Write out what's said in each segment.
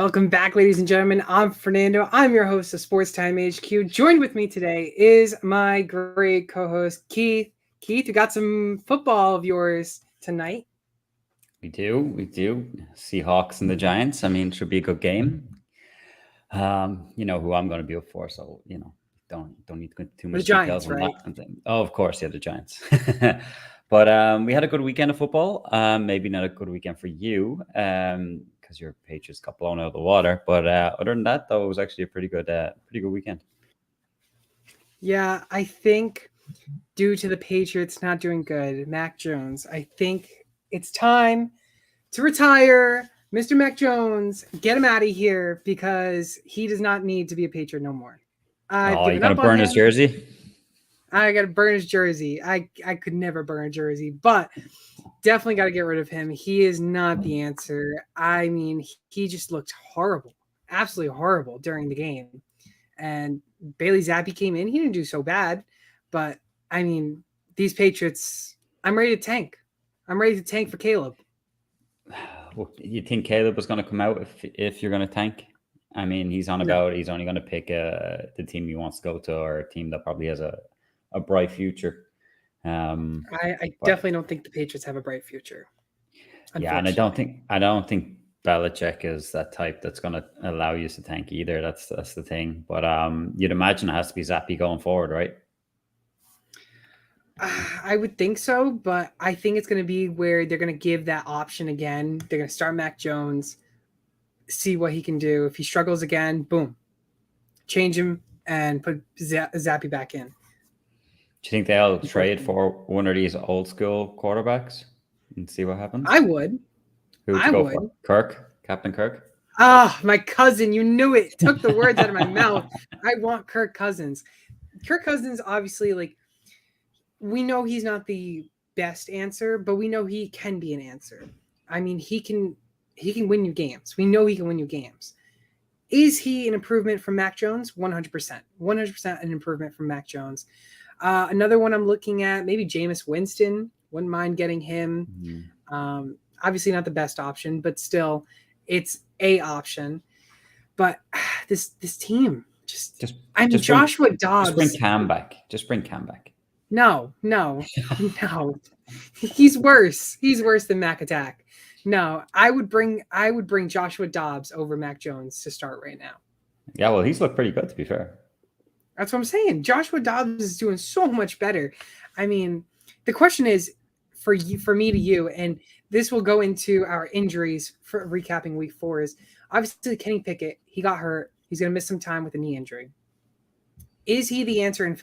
Welcome back, ladies and gentlemen. I'm Fernando. I'm your host of Sports Time HQ. Joined with me today is my great co-host, Keith. Keith, we got some football of yours tonight. We do. Seahawks and the Giants. I mean, should be a good game. You know who I'm going to be up for, so don't need to go into too The much details Giants, on right? that. Oh, of course, yeah, the Giants. But we had a good weekend of football. Maybe not a good weekend for you, because your Patriots got blown out of the water. But other than that, though, it was actually a pretty good weekend. Yeah, I think due to the Patriots not doing good, Mac Jones, I think it's time to retire Mr. Mac Jones. Get him out of here because he does not need to be a Patriot no more. I've Oh, you're given gonna up on burn his him. jersey? I got to burn his jersey. I could never burn a jersey, but definitely got to get rid of him. He is not the answer. I mean, he just looked horrible, absolutely horrible during the game. And Bailey Zappi came in. He didn't do so bad, but I mean, these Patriots, I'm ready to tank. I'm ready to tank for Caleb. You think Caleb was going to come out if you're going to tank? I mean, he's on about he's only going to pick the team he wants to go to, or a team that probably has a bright future. I definitely don't think the Patriots have a bright future. Yeah, and I don't think Belichick is that type that's going to allow you to tank either. That's the thing. But you'd imagine it has to be Zappi going forward, right? I would think so, but I think it's going to be where they're going to give that option again. They're going to start Mac Jones, see what he can do. If he struggles again, boom, change him and put Zappi back in. Do you think they'll trade for one of these old school quarterbacks and see what happens? I would. Who would you go for? Kirk? Captain Kirk? Ah, my cousin, you knew it. Took the words out of my mouth. I want Kirk Cousins. Kirk Cousins, obviously, like, we know he's not the best answer, but we know he can be an answer. I mean, he can win you games. We know he can win you games. Is he an improvement from Mac Jones? 100%. 100% an improvement from Mac Jones. Another one I'm looking at, maybe Jameis Winston. Wouldn't mind getting him. Mm-hmm. Obviously not the best option, but still, it's a option. But this team, Joshua Dobbs. Just bring Cam back. No. He's worse. He's worse than Mac Attack. No, I would bring Joshua Dobbs over Mac Jones to start right now. Yeah, well, he's looked pretty good, to be fair. That's what I'm saying. Joshua Dobbs is doing so much better. I mean, the question is for me to you, and this will go into our injuries for recapping week 4 is obviously Kenny Pickett. He got hurt. He's going to miss some time with a knee injury. Is he the answer in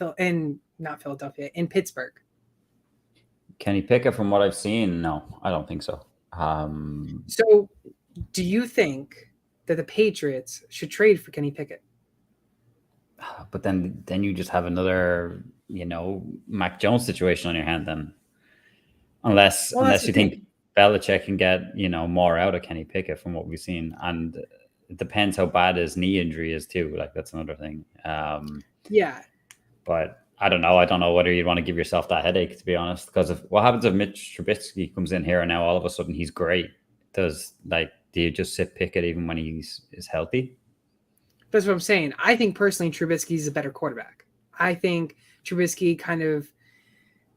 Pittsburgh? Kenny Pickett, from what I've seen, no, I don't think so. So do you think that the Patriots should trade for Kenny Pickett? But then you just have another, Mac Jones situation on your hand then. Unless you think Belichick can get, more out of Kenny Pickett from what we've seen. And it depends how bad his knee injury is too. Like, that's another thing. Yeah. But I don't know. I don't know whether you'd want to give yourself that headache, to be honest. Because what happens if Mitch Trubisky comes in here and now all of a sudden he's great? Do you just sit Pickett even when is healthy? That's what I'm saying. I think personally Trubisky's a better quarterback. I think Trubisky kind of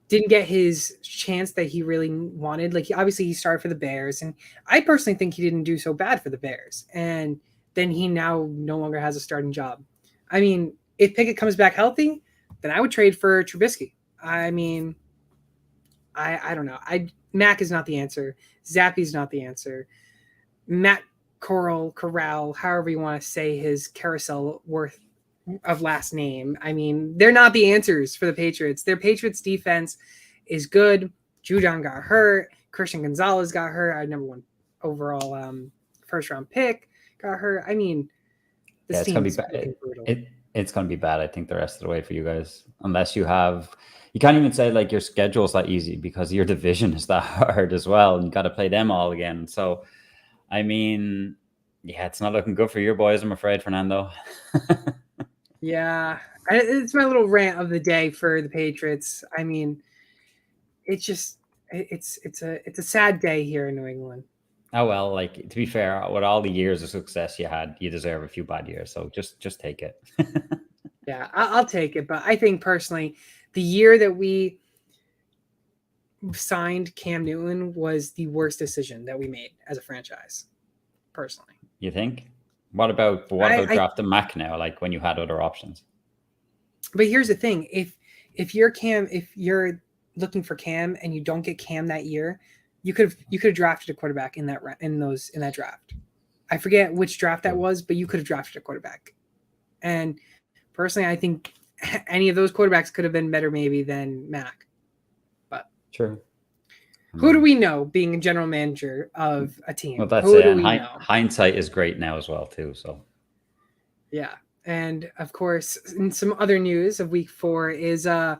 didn't get his chance that he really wanted. Like, obviously he started for the Bears, and I personally think he didn't do so bad for the Bears. And then he now no longer has a starting job. I mean, if Pickett comes back healthy, then I would trade for Trubisky. I mean, I don't know. Mac is not the answer. Zappi's not the answer. Matt Corral, however you want to say his carousel worth of last name. I mean, they're not the answers for the Patriots. Their Patriots defense is good. Judon got hurt. Christian Gonzalez got hurt. Our number 1 overall first round pick got hurt. I mean, this team is brutal. It's going to be bad, I think, the rest of the way for you guys. Unless you can't even say like your schedule's that easy because your division is that hard as well. And you got to play them all again. So, I mean, yeah, it's not looking good for your boys, I'm afraid, Fernando. Yeah, it's my little rant of the day for the Patriots. I mean, it's a sad day here in New England. Oh well, like to be fair, with all the years of success you had, you deserve a few bad years. So just take it. Yeah, I'll take it. But I think personally, the year that we signed Cam Newton was the worst decision that we made as a franchise. Personally, You think? What about drafting Mac now? Like when you had other options. but here's the thing: if you're looking for Cam and you don't get Cam that year, you could have drafted a quarterback in that draft. I forget which draft that was, but you could have drafted a quarterback. And personally, I think any of those quarterbacks could have been better maybe than Mac. But True. who do we know being a general manager of a team? Well, that's Who it. do And we know? hindsight is great now as well, too. So Yeah. And of course, in some other news of week 4 is the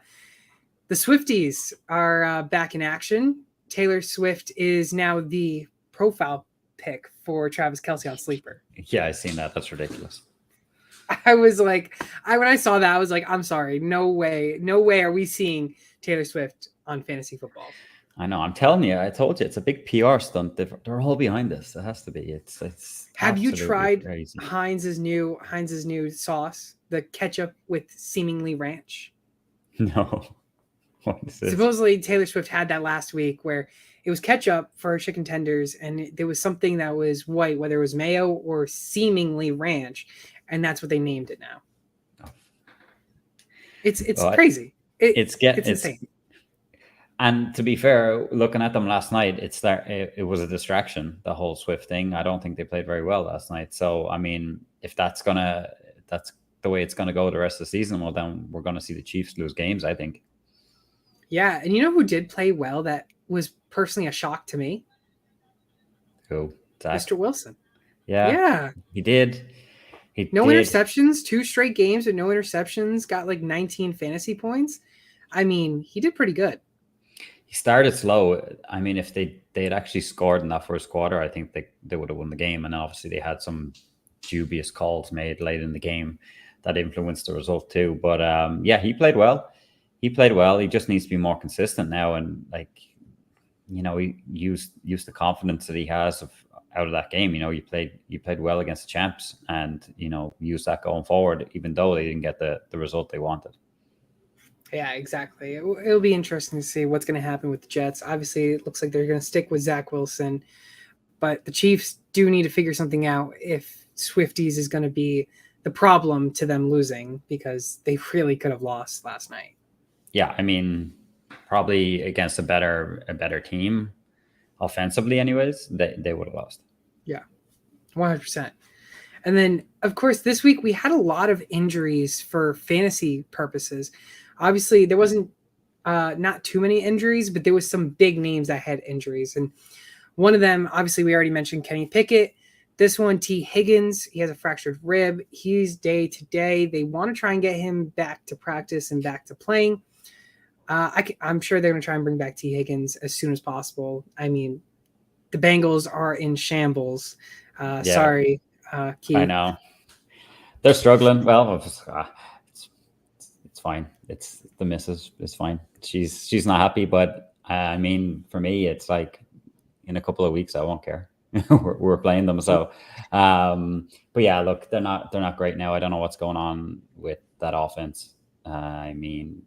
Swifties are back in action. Taylor Swift is now the profile pick for Travis Kelce on Sleeper. yeah, I seen that. That's ridiculous. I was like, when I saw that, I was like, I'm sorry, no way are we seeing Taylor Swift on fantasy football. I know. I'm telling you. I told you it's a big PR stunt. They're all behind this. It has to be. It's. Have you tried crazy. Heinz's new sauce, the ketchup with seemingly ranch? No. What is this? Supposedly Taylor Swift had that last week where it was ketchup for chicken tenders, and there was something that was white, whether it was mayo or seemingly ranch, and that's what they named it now. Oh. It's crazy. It's insane. And to be fair, looking at them last night, it was a distraction, the whole Swift thing. I don't think they played very well last night. So, I mean, if that's the way it's going to go the rest of the season, well, then we're going to see the Chiefs lose games, I think. Yeah, and you know who did play well that was personally a shock to me? Who? Zach? Mr. Wilson. Yeah. He did. No interceptions, 2 straight games with no interceptions, got like 19 fantasy points. I mean, he did pretty good. He started slow. I mean, if they had actually scored in that first quarter, I think they would have won the game. And obviously they had some dubious calls made late in the game that influenced the result too. But yeah, he played well. He just needs to be more consistent now. And he used the confidence that he has out of that game. You played well against the champs, and use that going forward, even though they didn't get the result they wanted. Yeah, exactly. It'll be interesting to see what's going to happen with the Jets. Obviously, it looks like they're going to stick with Zach Wilson, but the Chiefs do need to figure something out if Swifties is going to be the problem to them losing, because they really could have lost last night. Yeah, I mean, probably against a better team offensively anyways, they would have lost. Yeah, 100%. And then, of course, this week we had a lot of injuries for fantasy purposes. Obviously, there wasn't not too many injuries, but there was some big names that had injuries. And one of them, obviously, we already mentioned Kenny Pickett. This one, T. Higgins, he has a fractured rib. He's day to day. They want to try and get him back to practice and back to playing. I'm sure they're going to try and bring back T. Higgins as soon as possible. I mean, the Bengals are in shambles. Yeah. Sorry, Keith. I know. They're struggling. Well, it's fine. It's the missus. It's fine. She's not happy, but I mean, for me, it's like in a couple of weeks, I won't care. we're playing them. So, but yeah, look, they're not great now. I don't know what's going on with that offense. I mean,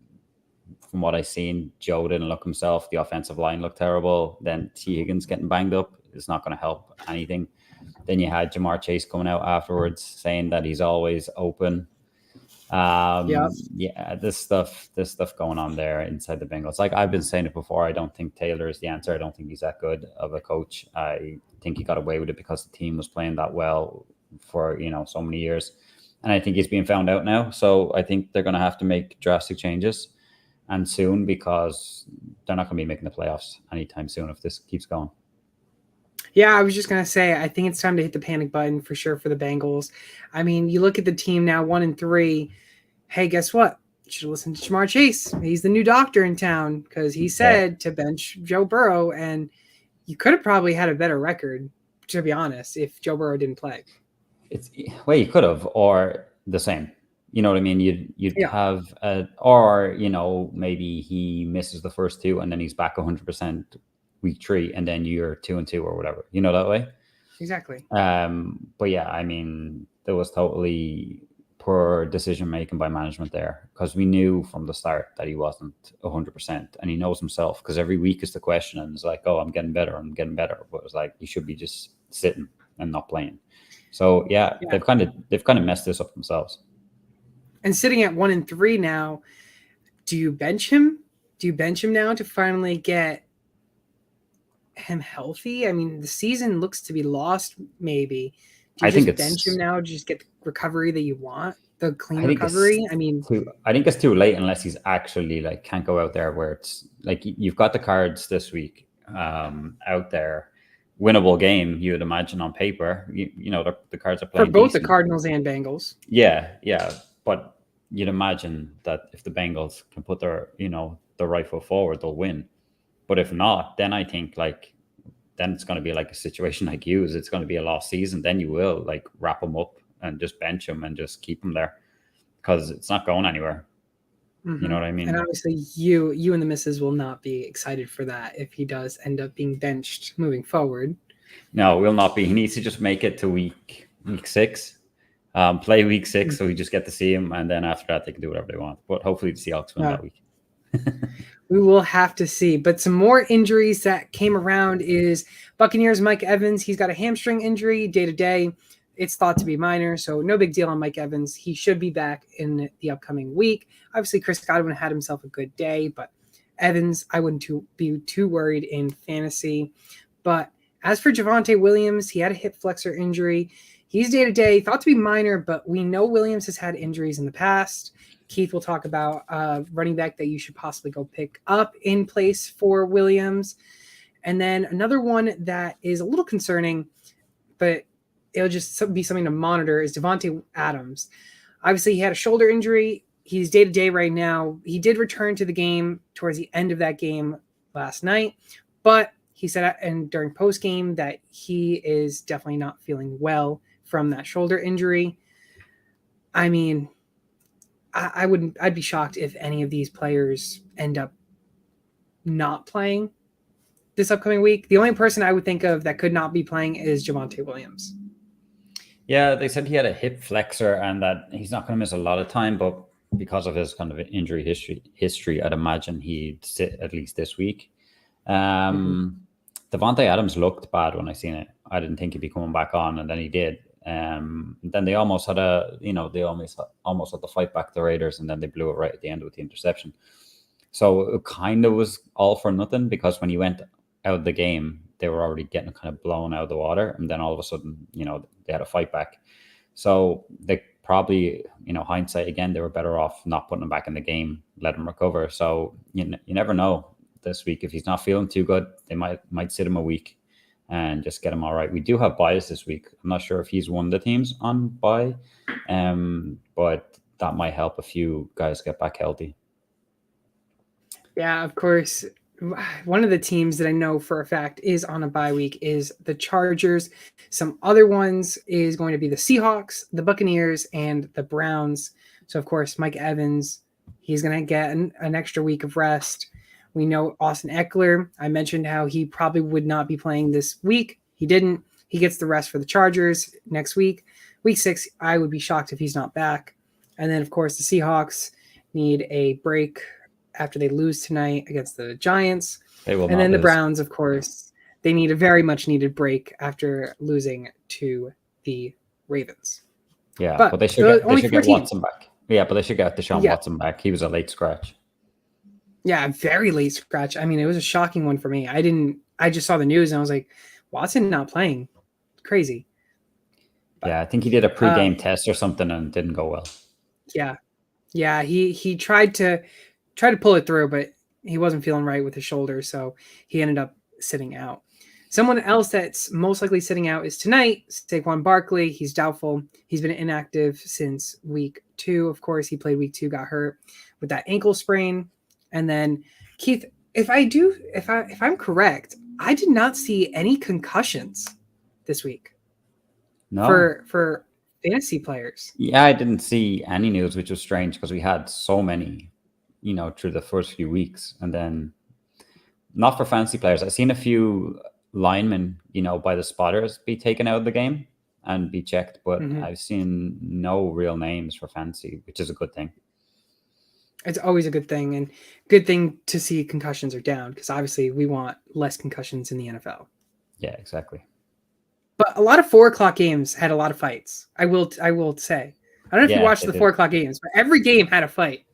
from what I've seen, Joe didn't look himself. The offensive line looked terrible. Then T. Higgins getting banged up is not going to help anything. Then you had Jamar Chase coming out afterwards saying that he's always open. Yeah, this stuff going on there inside the Bengals. Like I've been saying it before, I don't think Taylor is the answer. I don't think he's that good of a coach. I think he got away with it because the team was playing that well for so many years, and I think he's being found out now. So I think they're going to have to make drastic changes, and soon, because they're not going to be making the playoffs anytime soon if this keeps going. Yeah, I was just going to say, I think it's time to hit the panic button for sure for the Bengals. I mean, you look at the team now, 1-3. Hey, guess what? You should listen to Jamar Chase. He's the new doctor in town because he said to bench Joe Burrow, and you could have probably had a better record, to be honest, if Joe Burrow didn't play. You could have, or the same. You know what I mean? You'd have, or maybe he misses the first 2 and then he's back 100%. week 3, and then you're 2-2 or whatever, that way. Exactly. But yeah, I mean, there was totally poor decision making by management there, because we knew from the start that he wasn't 100%, and he knows himself, because every week is the question, and it's like, oh, I'm getting better. But it was like, you should be just sitting and not playing. So yeah. they've kind of messed this up themselves. And sitting at 1-3 now, do you bench him? Do you bench him now to finally get him healthy? I mean, the season looks to be lost. Maybe. Do you just bench him now? Just get the recovery that you want, the clean recovery? I mean, I think it's too late, unless he's actually like can't go out there where it's like, you've got the cards this week out there, winnable game, you would imagine, on paper. The cards are playing for both decent. The Cardinals and Bengals. Yeah, but you'd imagine that if the Bengals can put their the right foot forward, they'll win. But if not, then I think then it's going to be like a situation like Hughes. It's going to be a lost season. Then you will like wrap him up and just bench him and just keep him there, because it's not going anywhere. Mm-hmm. You know what I mean? And obviously you and the missus will not be excited for that if he does end up being benched moving forward. No, will not be. He needs to just make it to week 6. Play week 6, so we just get to see him, and then after that they can do whatever they want. But hopefully the Seahawks win that week. We will have to see. But some more injuries that came around is Buccaneers Mike Evans. He's got a hamstring injury day-to-day. It's thought to be minor, so no big deal on Mike Evans. He should be back in the upcoming week. Obviously, Chris Godwin had himself a good day, but Evans, I wouldn't be too worried in fantasy. But as for Javonte Williams, he had a hip flexor injury. He's day-to-day, thought to be minor, but we know Williams has had injuries in the past. Keith will talk about running back that you should possibly go pick up in place for Williams. And then another one that is a little concerning, but it'll just be something to monitor, is Devontae Adams. Obviously, he had a shoulder injury. He's day-to-day right now. He did return to the game towards the end of that game last night, but he said during post-game that he is definitely not feeling well from that shoulder injury. I mean, I'd be shocked if any of these players end up not playing this upcoming week. The only person I would think of that could not be playing is Javonte Williams. Yeah, they said he had a hip flexor and that he's not going to miss a lot of time, but because of his kind of injury history, I'd imagine he'd sit at least this week. Devontae Adams looked bad when I seen it. I didn't think he'd be coming back on, and then he did. Then they almost had almost had to fight back the Raiders, and then they blew it right at the end with the interception. So it kind of was all for nothing, because when he went out of the game, they were already getting kind of blown out of the water, and then all of a sudden, they had a fight back. So they probably, hindsight again, they were better off not putting him back in the game, let him recover. So you never know this week. If he's not feeling too good, they might sit him a week and just get him all right. We do have buys this week. I'm not sure if he's one of the teams on buy, but that might help a few guys get back healthy. Yeah, of course. One of the teams that I know for a fact is on a bye week is the Chargers. Some other ones is going to be the Seahawks, the Buccaneers, and the Browns. So, of course, Mike Evans, he's going to get an extra week of rest. We know Austin Eckler. I mentioned how he probably would not be playing this week. He didn't. He gets the rest for the Chargers next week. Week 6, I would be shocked if he's not back. And then, of course, the Seahawks need a break after they lose tonight against the Giants. They will. And then the Browns, of course, they need a very much needed break after losing to the Ravens. Yeah, but they should get Watson back. Yeah, but they should get Deshaun Watson back. He was a late scratch. Yeah, very late scratch. I mean, it was a shocking one for me. I just saw the news and I was like, Watson not playing. Crazy. But, yeah, I think he did a pregame test or something and it didn't go well. Yeah. Yeah, he tried to pull it through, but he wasn't feeling right with his shoulder, so he ended up sitting out. Someone else that's most likely sitting out is tonight, Saquon Barkley. He's doubtful. He's been inactive since week 2. Of course, he played week 2, got hurt with that ankle sprain. And then Keith, if I'm correct, I did not see any concussions this week. No. For fantasy players. Yeah, I didn't see any news, which was strange because we had so many, through the first few weeks, and then not for fantasy players. I've seen a few linemen, by the spotters be taken out of the game and be checked, but I've seen no real names for fantasy, which is a good thing. It's always a good thing, and good thing to see concussions are down, because obviously we want less concussions in the NFL. Yeah, exactly. But a lot of 4:00 games had a lot of fights. I will say. I don't know if you watched the 4:00 games, but every game had a fight.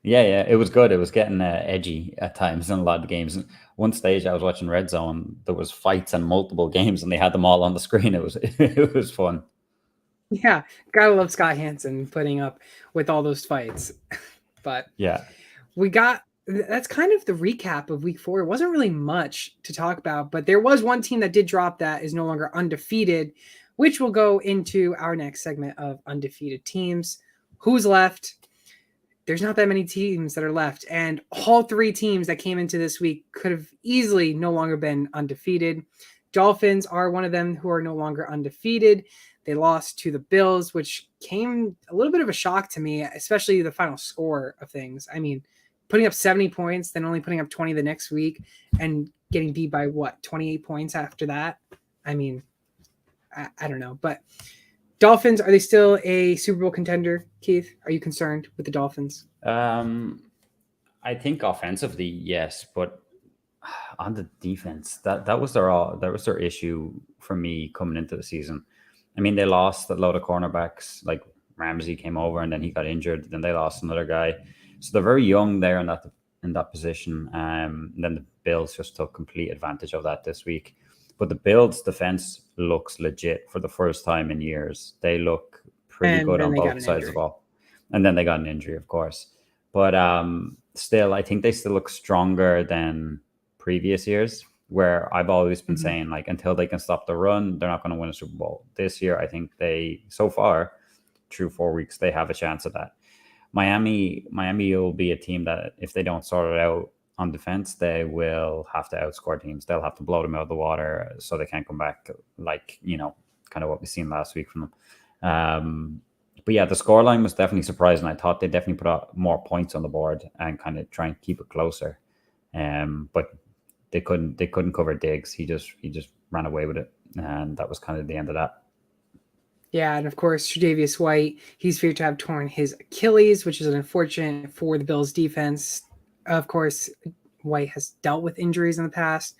Yeah, it was good. It was getting edgy at times in a lot of games. And one stage I was watching Red Zone, there was fights in multiple games, and they had them all on the screen. It was fun. Yeah, gotta love Scott Hansen putting up with all those fights. But yeah, that's kind of the recap of week 4. It wasn't really much to talk about, but there was one team that did drop that is no longer undefeated, which will go into our next segment of undefeated teams. Who's left? There's not that many teams that are left, and all 3 teams that came into this week could have easily no longer been undefeated. Dolphins are one of them who are no longer undefeated. They lost to the Bills, which came a little bit of a shock to me, especially the final score of things. I mean, putting up 70 points, then only putting up 20 the next week, and getting beat by 28 points after that. I mean, I don't know, but Dolphins, are they still a Super Bowl contender, Keith? Are you concerned with the Dolphins? I think offensively, yes, but on the defense, that was their issue for me coming into the season. I mean, they lost a load of cornerbacks, like Ramsey came over and then he got injured. Then they lost another guy, so they're very young there in that position. And then the Bills just took complete advantage of that this week. But the Bills' defense looks legit for the first time in years. They look pretty good on both sides of the ball. And then they got an injury, of course. But still, I think they still look stronger than previous years, where I've always been saying, like, until they can stop the run, they're not going to win a Super Bowl. This year, I think so far, through 4 weeks, they have a chance at that. Miami will be a team that if they don't sort it out on defense, they will have to outscore teams. They'll have to blow them out of the water so they can't come back, like, kind of what we've seen last week from them. But yeah, the scoreline was definitely surprising. I thought they definitely put out more points on the board and kind of try and keep it closer. But they couldn't cover Diggs. He just ran away with it, and that was kind of the end of that. Yeah, and of course, Tre'Davious White, he's feared to have torn his Achilles, which is unfortunate for the Bills' defense. Of course, White has dealt with injuries in the past,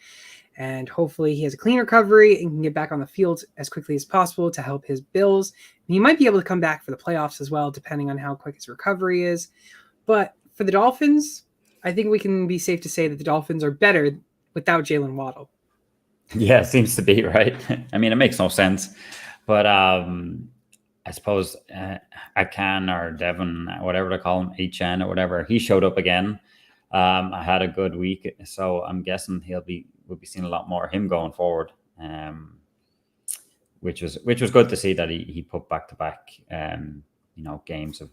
and hopefully he has a clean recovery and can get back on the field as quickly as possible to help his Bills. And he might be able to come back for the playoffs as well, depending on how quick his recovery is. But for the Dolphins, I think we can be safe to say that the Dolphins are better without Jalen Waddle. Yeah, it seems to be, right? I mean, it makes no sense. But I suppose Akan or Devin, whatever they call him, HN or whatever, he showed up again. I had a good week, so I'm guessing we'll be seeing a lot more of him going forward. Which was good to see that he put back-to-back games of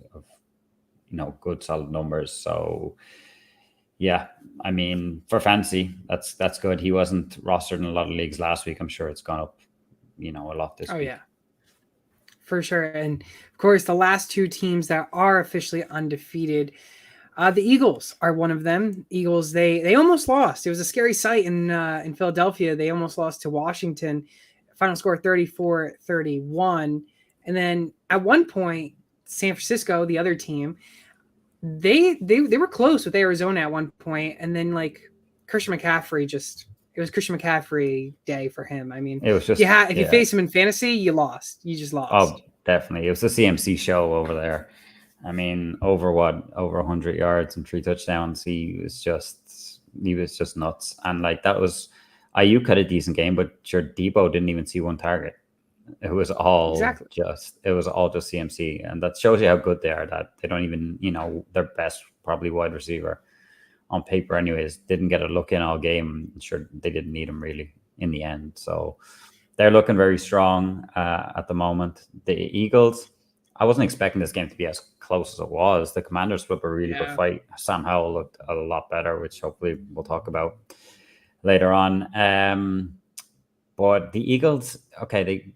good solid numbers. So yeah, I mean, for fantasy, that's good. He wasn't rostered in a lot of leagues last week. I'm sure it's gone up a lot this week. Oh yeah, for sure. And of course, the last 2 teams that are officially undefeated, the Eagles are one of them. Eagles, they almost lost. It was a scary sight in Philadelphia. They almost lost to Washington. Final score 34-31. And then at one point, San Francisco, the other team, they were close with Arizona at one point, and then like Christian McCaffrey it was Christian McCaffrey day for him. I mean, it was just if you face him in fantasy, you lost. You just lost. Oh, definitely. It was the CMC show over there. I mean, over 100 yards and 3 touchdowns. He was just nuts. And like that was Ayuk had a decent game, but sure, Debo didn't even see one target. It was all just CMC, and that shows you how good they are. That they don't even, their best probably wide receiver on paper, anyways, didn't get a look in all game. Sure, they didn't need him really in the end. So they're looking very strong at the moment. The Eagles, I wasn't expecting this game to be as close as it was. The Commanders put up a really good fight. Sam Howell looked a lot better, which hopefully we'll talk about later on. But the Eagles, okay,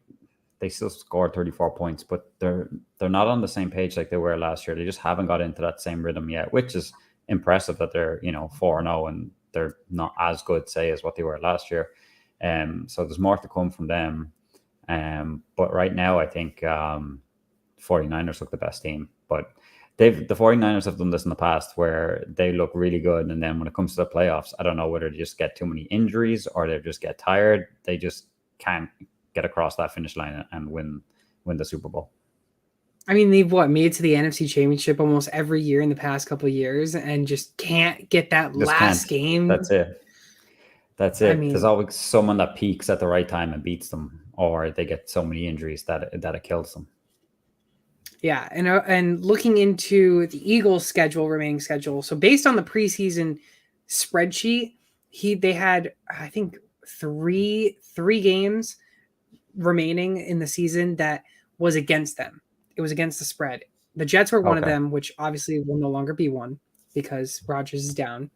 they still scored 34 points, but they're not on the same page like they were last year. They just haven't got into that same rhythm yet, which is impressive that they're 4-0 and they're not as good, say, as what they were last year. So there's more to come from them. But right now, I think 49ers look the best team. But the 49ers have done this in the past where they look really good. And then when it comes to the playoffs, I don't know whether they just get too many injuries or they just get tired. They just can't get across that finish line and win the Super Bowl. I mean, they've made it to the NFC Championship almost every year in the past couple of years and just can't get that last game. That's it. I mean, there's always someone that peaks at the right time and beats them, or they get so many injuries that it kills them. Yeah, and looking into the Eagles' remaining schedule. So based on the preseason spreadsheet, they had, I think, three games remaining in the season that was against them. It was against the spread. The Jets were one of them, which obviously will no longer be one because Rodgers is down.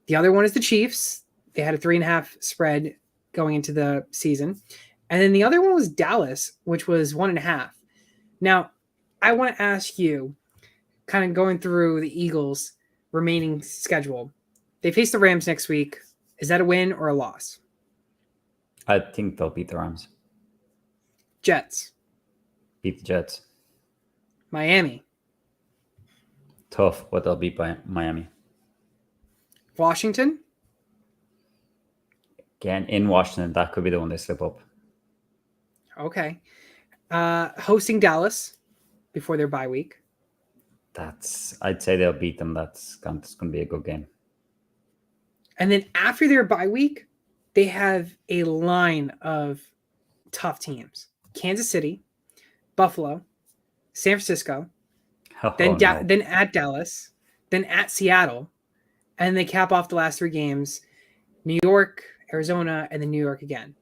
The other one is the Chiefs. They had a 3.5 spread going into the season. And then the other one was Dallas, which was 1.5. Now, I want to ask you, kind of going through the Eagles' remaining schedule. They face the Rams next week. Is that a win or a loss? I think they'll beat the Rams. Jets. Beat the Jets. Miami. Tough, but they'll beat Miami. Washington. Again, in Washington, that could be the one they slip up. Okay. Hosting Dallas before their bye week. I'd say they'll beat them. That's going to be a good game. And then after their bye week, they have a line of tough teams. Kansas City, Buffalo, San Francisco, then at Dallas, then at Seattle, and they cap off the last 3 games, New York, Arizona, and then New York again.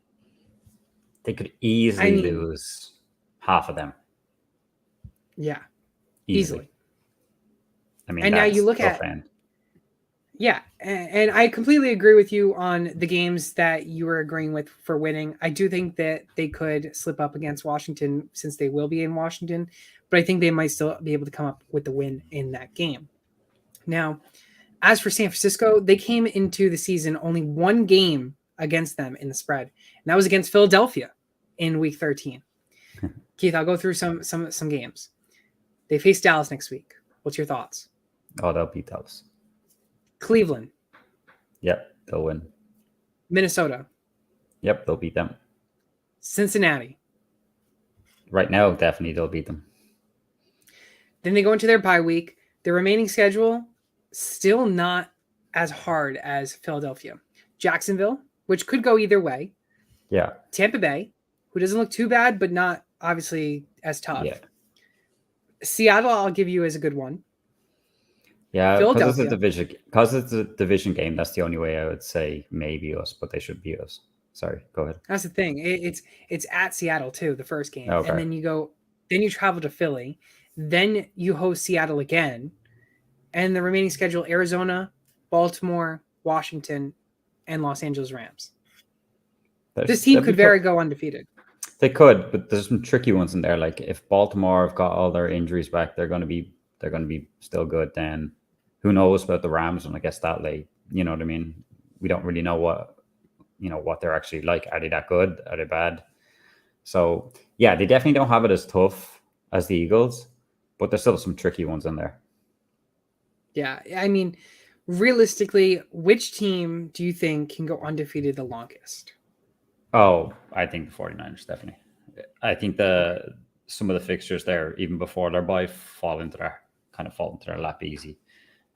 They could easily lose half of them. Yeah, easily. I mean, and now you look at yeah, and I completely agree with you on the games that you were agreeing with for winning. I do think that they could slip up against Washington since they will be in Washington, but I think they might still be able to come up with the win in that game. Now, as for San Francisco, they came into the season only 1 game against them in the spread, and that was against Philadelphia in Week 13. Keith, I'll go through some games. They face Dallas next week. What's your thoughts? Oh, they'll beat Dallas. Cleveland. Yep, they'll win. Minnesota. Yep, they'll beat them. Cincinnati. Right now, definitely they'll beat them. Then they go into their bye week. Their remaining schedule, still not as hard as Philadelphia. Jacksonville, which could go either way. Yeah. Tampa Bay, who doesn't look too bad, but not obviously as tough. Yeah. Seattle, I'll give you as a good one. Yeah, because it's a division game. That's the only way I would say maybe us, but they should beat us. Sorry, go ahead. That's the thing. It's at Seattle too, the first game, okay. And then you travel to Philly, then you host Seattle again, and the remaining schedule: Arizona, Baltimore, Washington, and Los Angeles Rams. This team could go undefeated. They could, but there's some tricky ones in there. Like if Baltimore have got all their injuries back, they're going to be still good. Then who knows about the Rams when it gets that late? You know what I mean? We don't really know what they're actually like. Are they that good? Are they bad? So yeah, they definitely don't have it as tough as the Eagles, but there's still some tricky ones in there. Yeah, I mean, realistically, which team do you think can go undefeated the longest? Oh, I think the 49ers, definitely. I think some of the fixtures there, even before their bye, fall into their lap easy.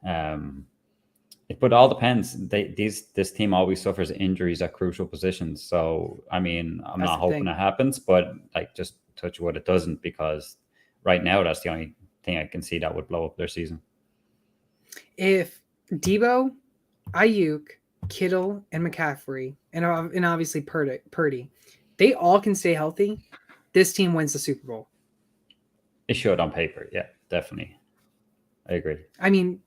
But it all depends. This team always suffers injuries at crucial positions. So, I mean, I'm not hoping it happens, but like just touch wood, it doesn't, because right now that's the only thing I can see that would blow up their season. If Debo, Ayuk, Kittle, and McCaffrey, and obviously Purdy, they all can stay healthy, this team wins the Super Bowl. It showed on paper. Yeah, definitely. I agree. I mean,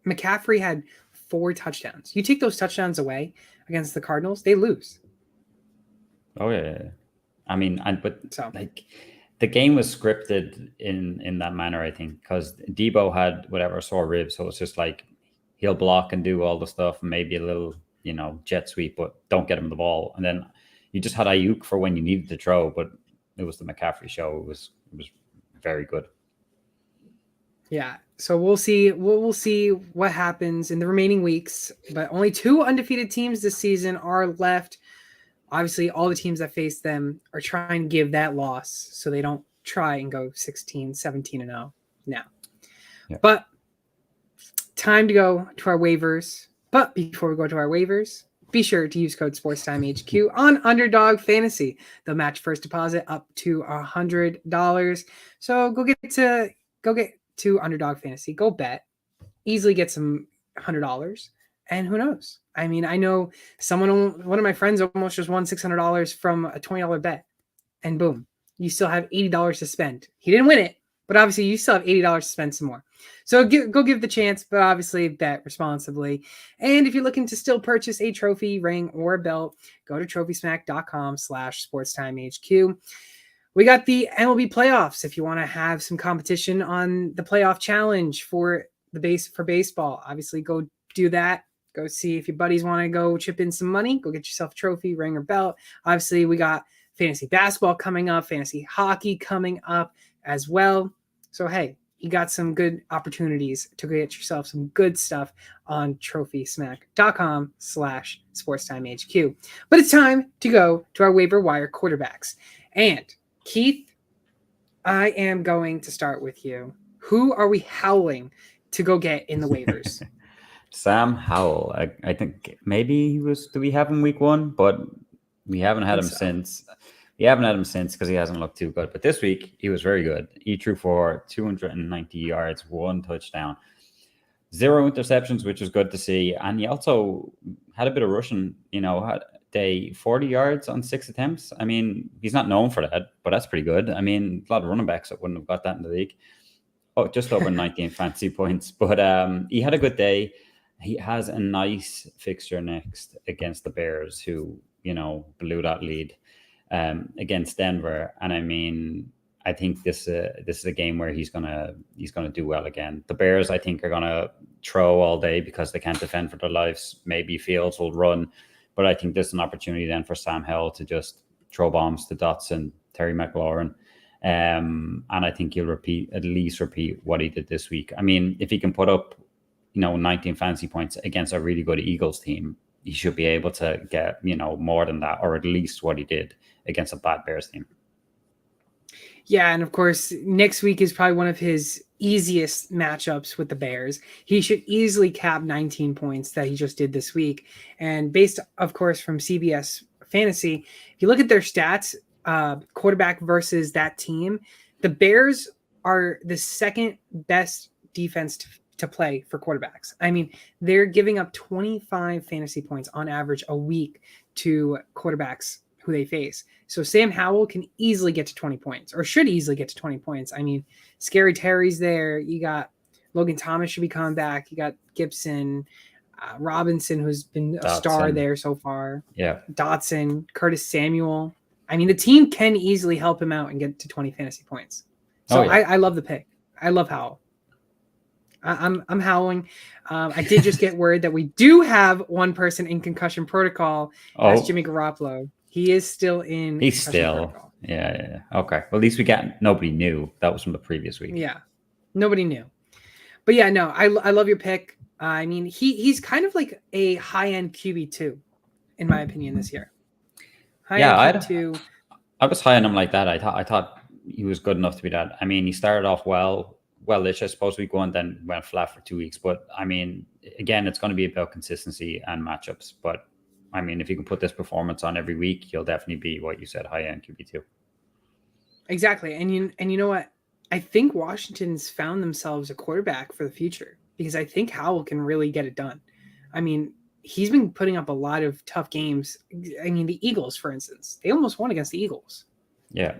McCaffrey had 4 touchdowns. You take those touchdowns away against the Cardinals, they lose. Oh, yeah. I mean, the game was scripted in that manner, I think, because Debo had whatever sore ribs. So it's just like he'll block and do all the stuff, and maybe a little, jet sweep, but don't get him the ball. And then you just had Ayuk for when you needed to throw, but it was the McCaffrey show. It was very good. Yeah. So we'll see. We'll see what happens in the remaining weeks. But only 2 undefeated teams this season are left. Obviously, all the teams that face them are trying to give that loss so they don't try and go 16, 17-0 now. Yeah. But time to go to our waivers. But before we go to our waivers, be sure to use code SportsTimeHQ on Underdog Fantasy. They'll match first deposit up to $100. So go get to Underdog Fantasy. Go bet. Easily get some $100. And who knows? I mean, I know one of my friends almost just won $600 from a $20 bet. And boom, you still have $80 to spend. He didn't win it, but obviously you still have $80 to spend some more. So go give the chance, but obviously bet responsibly. And if you're looking to still purchase a trophy, ring, or a belt, go to trophysmack.com/sportstimehq. We got the MLB playoffs. If you want to have some competition on the playoff challenge for baseball, obviously go do that. Go see if your buddies want to go chip in some money. Go get yourself a trophy, ring, or belt. Obviously, we got fantasy basketball coming up, fantasy hockey coming up as well. So, hey, you got some good opportunities to get yourself some good stuff on trophysmack.com/sportstimehq. But it's time to go to our waiver wire quarterbacks. And Keith, I am going to start with you. Who are we howling to go get in the waivers? Sam Howell. I think maybe do we have him week 1, but we haven't had him since. We haven't had him since because he hasn't looked too good. But this week, he was very good. He threw for 290 yards, 1 touchdown, 0 interceptions, which was good to see. And he also had a bit of rushing, had 40 yards on 6 attempts. I mean, he's not known for that, but that's pretty good. I mean, a lot of running backs that wouldn't have got that in the league. Oh, just over 19 fantasy points. But he had a good day. He has a nice fixture next against the Bears, who, blew that lead against Denver. And I mean, I think this is a game where he's gonna do well again. The Bears, I think, are gonna throw all day because they can't defend for their lives. Maybe Fields will run, but I think this is an opportunity then for Sam Howell to just throw bombs to Dotson, Terry McLaurin. And I think he'll at least repeat what he did this week. I mean, if he can put up 19 fantasy points against a really good Eagles team, he should be able to get, more than that, or at least what he did against a bad Bears team. Yeah, and of course, next week is probably one of his easiest matchups with the Bears. He should easily cap 19 points that he just did this week. And based, of course, from CBS Fantasy, if you look at their stats, quarterback versus that team, the Bears are the second best defense to play for quarterbacks. I mean, they're giving up 25 fantasy points on average a week to quarterbacks who they face. So Sam Howell can easily get to 20 points, or should easily get to 20 points. I mean, Scary Terry's there. You got Logan Thomas should be coming back. You got Gibson, Robinson, who's been a star there so far. Yeah. Dotson, Curtis Samuel. I mean, the team can easily help him out and get to 20 fantasy points. So I love the pick. I love Howell. I'm howling. I did just get word that we do have one person in concussion protocol. That's Jimmy Garoppolo. He is still in. He's still. Protocol. Yeah. Okay. Well, at least nobody knew. That was from the previous week. Yeah. Nobody knew. But yeah, no, I love your pick. I mean, he's kind of like a high-end QB2, in my opinion, this year. I was high on him like that. I thought he was good enough to be that. I mean, he started off well-ish, I suppose, week 1, then went flat for 2 weeks. But I mean, again, it's going to be about consistency and matchups. But I mean, if you can put this performance on every week, you'll definitely be what you said, high-end QB2. Exactly. And you know what? I think Washington's found themselves a quarterback for the future, because I think Howell can really get it done. I mean, he's been putting up a lot of tough games. I mean, the Eagles, for instance, they almost won against the Eagles. Yeah.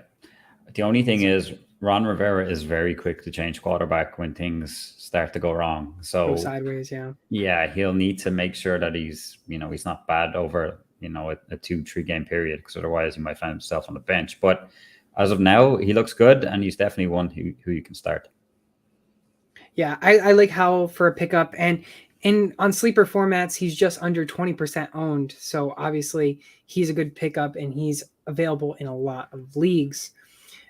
The only thing is Ron Rivera is very quick to change quarterback when things start to go wrong. So go sideways, yeah. Yeah, he'll need to make sure that he's not bad over, a 2-3 game period, because otherwise he might find himself on the bench. But as of now, he looks good, and he's definitely one who you can start. Yeah, I like Howell for a pickup. And on sleeper formats, he's just under 20% owned. So obviously he's a good pickup and he's available in a lot of leagues.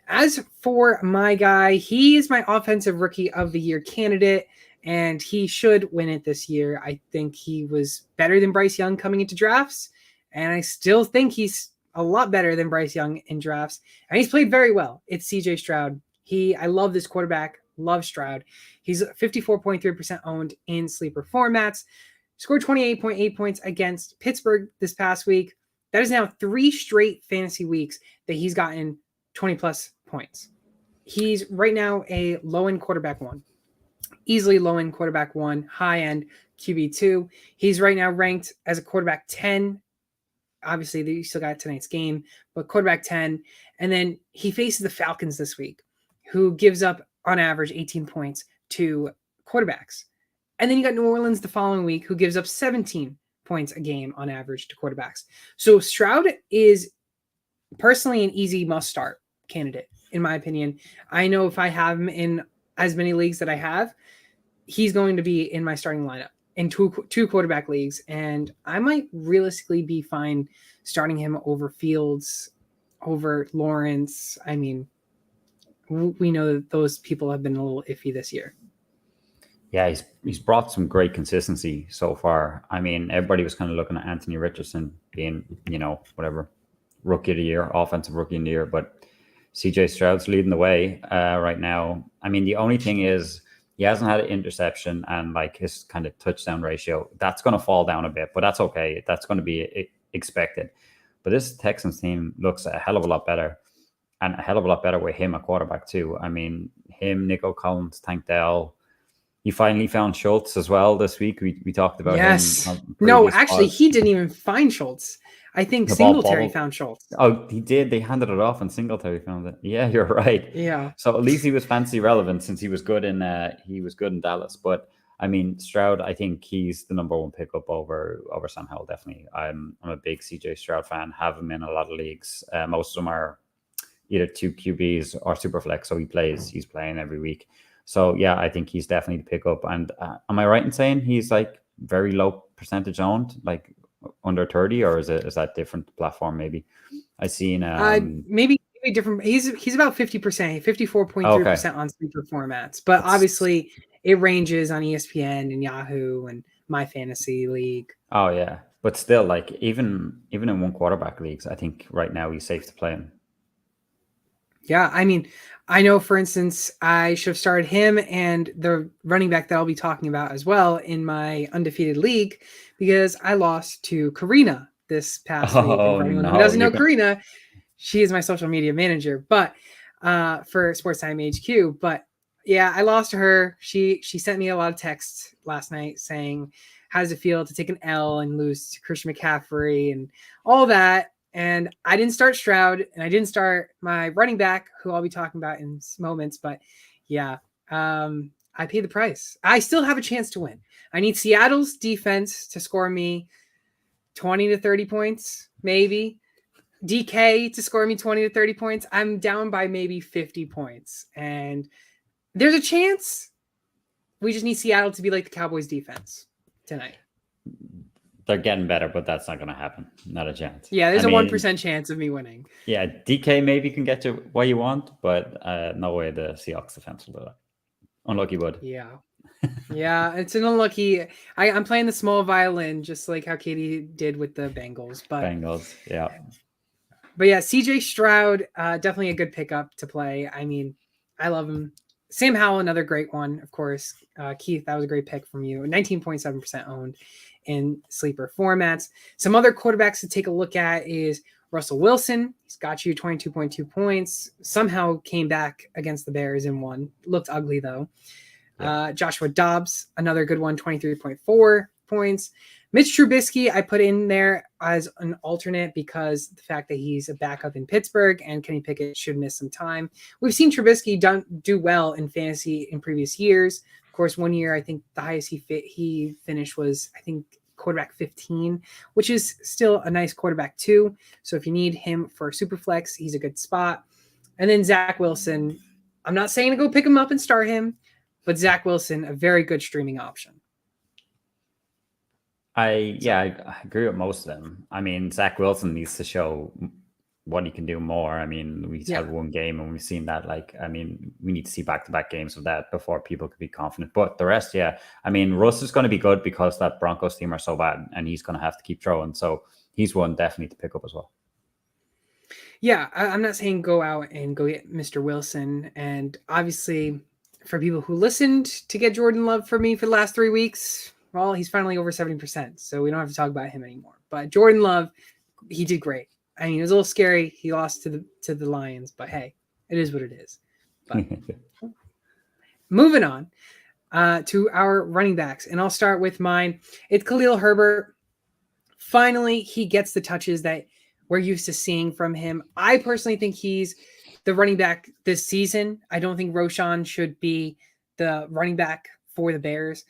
As for my guy, he is my offensive rookie of the year candidate, and he should win it this year. I think he was better than Bryce Young coming into drafts, and I still think he's a lot better than Bryce Young in drafts, and he's played very well. It's CJ Stroud. I love this quarterback. Love Stroud. He's 54.3% owned in sleeper formats. Scored 28.8 points against Pittsburgh this past week. That is now 3 straight fantasy weeks that he's gotten 20 plus points. He's right now a low-end quarterback 1. Easily low-end quarterback 1, high-end QB 2. He's right now ranked as a quarterback 10. Obviously, you still got tonight's game, but quarterback 10. And then he faces the Falcons this week, who gives up on average 18 points to quarterbacks. And then you got New Orleans the following week, who gives up 17 points a game on average to quarterbacks. So Stroud is personally an easy must-start candidate, in my opinion. I know if I have him in as many leagues that I have, he's going to be in my starting lineup in two quarterback leagues, and I might realistically be fine starting him over Fields, over Lawrence. I mean, we know that those people have been a little iffy this year. Yeah, he's brought some great consistency so far. I mean, everybody was kind of looking at Anthony Richardson being, whatever, rookie of the year, offensive rookie of the year, but CJ Stroud's leading the way right now. I mean, the only thing is he hasn't had an interception, and like his kind of touchdown ratio, that's going to fall down a bit, but that's okay. That's going to be expected. But this Texans team looks a hell of a lot better, and a hell of a lot better with him at quarterback too. I mean, him, Nico Collins, Tank Dell. He finally found Schultz as well this week. We talked about him. No, actually, he didn't even find Schultz. I think Singletary found Schultz. Oh, he did. They handed it off, and Singletary found it. Yeah, you're right. Yeah. So at least he was fantasy relevant since he was good in Dallas. But I mean, Stroud, I think he's the number one pickup over Sam Howell. Definitely. I'm a big CJ Stroud fan. Have him in a lot of leagues. Most of them are either 2 QBs or super flex. So he's playing every week. So yeah, I think he's definitely the pickup. And am I right in saying he's like very low percentage owned, like under 30, or is that different platform? Maybe I seen maybe different. He's about 50%, 54.3% on sleeper formats, but obviously it ranges on ESPN and Yahoo and My Fantasy League. Oh yeah, but still, like even in one quarterback leagues, I think right now he's safe to play him. Yeah, I mean, I know, for instance, I should have started him and the running back that I'll be talking about as well in my undefeated league, because I lost to Karina this past week. And for anyone who doesn't know Karina, she is my social media manager, but for Sports Time HQ. But yeah, I lost to her. She sent me a lot of texts last night saying, how does it feel to take an L and lose to Christian McCaffrey and all that? And I didn't start Stroud, and I didn't start my running back, who I'll be talking about in moments. But yeah, I paid the price. I still have a chance to win. I need Seattle's defense to score me 20 to 30 points, maybe. DK to score me 20 to 30 points. I'm down by maybe 50 points. And there's a chance. We just need Seattle to be like the Cowboys defense tonight. They're getting better, but that's not going to happen. Not a chance. Yeah, there's a 1% chance of me winning. Yeah, DK maybe can get you what you want, but no way the Seahawks defense will do that. Unlucky bud. Yeah. Yeah, it's an unlucky. I'm playing the small violin, just like how Katie did with the Bengals. Yeah. But yeah, CJ Stroud, definitely a good pickup to play. I mean, I love him. Sam Howell, another great one, of course. Keith, that was a great pick from you. 19.7% owned in sleeper formats. Some other quarterbacks to take a look at is Russell Wilson. He's got you 22.2 points. Somehow came back against the Bears and won. Looked ugly, though. Yeah. Joshua Dobbs, another good one, 23.4 points. Mitch Trubisky, I put in there as an alternate because the fact that he's a backup in Pittsburgh and Kenny Pickett should miss some time. We've seen Trubisky do well in fantasy in previous years. Of course, one year, I think the highest he finished was, I think, quarterback 15, which is still a nice quarterback too. So if you need him for super flex, he's a good spot. And then Zach Wilson, I'm not saying to go pick him up and start him, but Zach Wilson, a very good streaming option. I agree with most of them. I mean, Zach Wilson needs to show what he can do more. I mean, we've had one game and we've seen that. Like, I mean, we need to see back-to-back games of that before people could be confident. But the rest, yeah. I mean, Russ is going to be good because that Broncos team are so bad and he's going to have to keep throwing. So he's one definitely to pick up as well. Yeah, I'm not saying go out and go get Mr. Wilson. And obviously, for people who listened to get Jordan Love for me for the last 3 weeks, well, he's finally over 70%. So we don't have to talk about him anymore. But Jordan Love, he did great. I mean, it was a little scary. He lost to the Lions, but hey, it is what it is. But moving on to our running backs, and I'll start with mine. It's Khalil Herbert. Finally, he gets the touches that we're used to seeing from him. I personally think he's the running back this season. I don't think Roshan should be the running back for the Bears.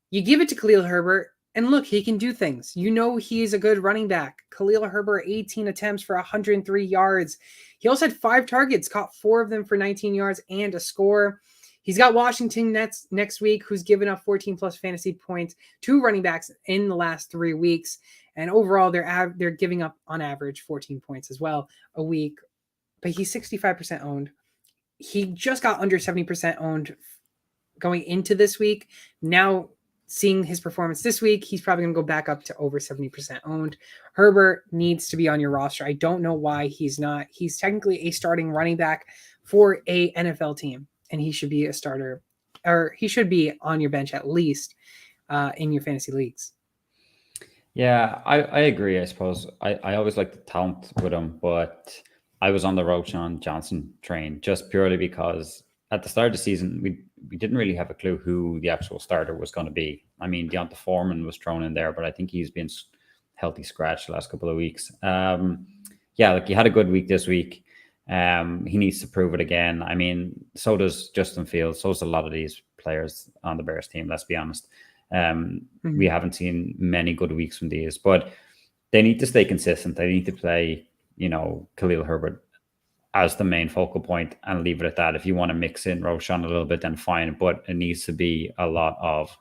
You give it to Khalil Herbert, and look, he can do things. You know he's a good running back. Khalil Herbert, 18 attempts for 103 yards. He also had 5 targets, caught 4 of them for 19 yards and a score. He's got Washington next week, who's given up 14-plus fantasy points to running backs in the last 3 weeks. And overall, they're giving up, on average, 14 points as well a week. But he's 65% owned. He just got under 70% owned going into this week. Now, seeing his performance this week, he's probably going to go back up to over 70% owned. Herbert needs to be on your roster. I don't know why he's not. He's technically a starting running back for a NFL team, and he should be a starter, or he should be on your bench at least in your fantasy leagues. Yeah, I agree, I suppose. I always like the talent with him, but I was on the Roshan Johnson train just purely because at the start of the season, we didn't really have a clue who the actual starter was going to be. I mean, Deonta Foreman was thrown in there, but I think he's been healthy scratch the last couple of weeks. Yeah, like he had a good week this week. He needs to prove it again. I mean, so does Justin Fields. So does a lot of these players on the Bears team, let's be honest. We haven't seen many good weeks from these, but they need to stay consistent. They need to play, Khalil Herbert as the main focal point and leave it at that. If you want to mix in Roshan a little bit, then fine, but it needs to be a lot of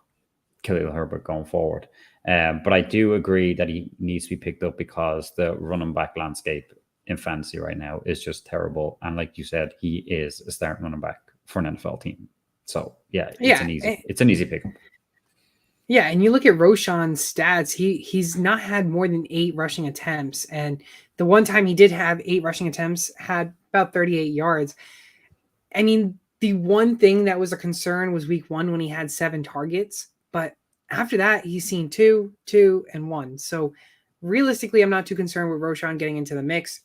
Khalil Herbert going forward. But I do agree that he needs to be picked up because the running back landscape in fantasy right now is just terrible. And like you said, he is a starting running back for an NFL team. So it's an easy pickup. Yeah, and you look at Roshan's stats, he's not had more than 8 rushing attempts. And the one time he did have 8 rushing attempts had about 38 yards. I mean, the one thing that was a concern was week 1 when he had 7 targets. But after that, he's seen 2, 2, and 1. So realistically, I'm not too concerned with Roshan getting into the mix.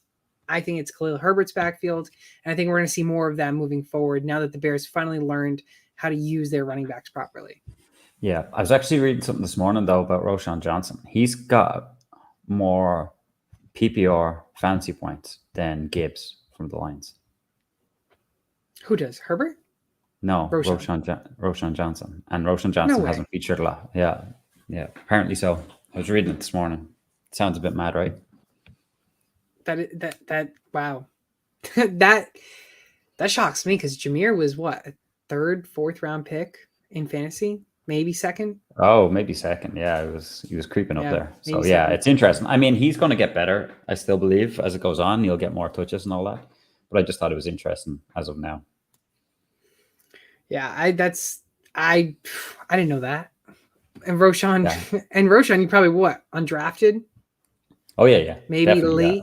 I think it's Khalil Herbert's backfield. And I think we're going to see more of that moving forward now that the Bears finally learned how to use their running backs properly. Yeah, I was actually reading something this morning, though, about Roshan Johnson. He's got more PPR fantasy points than Gibbs from the Lions. Who does? Herbert? No, Roshan Johnson. And Roshan Johnson hasn't featured a lot. Yeah, apparently so. I was reading it this morning. Sounds a bit mad, right? That wow. that shocks me because Jameer was what, a 3rd, 4th round pick in fantasy? Maybe 2nd. Oh, maybe 2nd. Yeah, he was creeping up there. So yeah, 2nd. It's interesting. I mean, he's going to get better. I still believe as it goes on, he'll get more touches and all that. But I just thought it was interesting as of now. Yeah, I didn't know that. And Roshan, you probably what, undrafted? Oh yeah. Maybe definitely,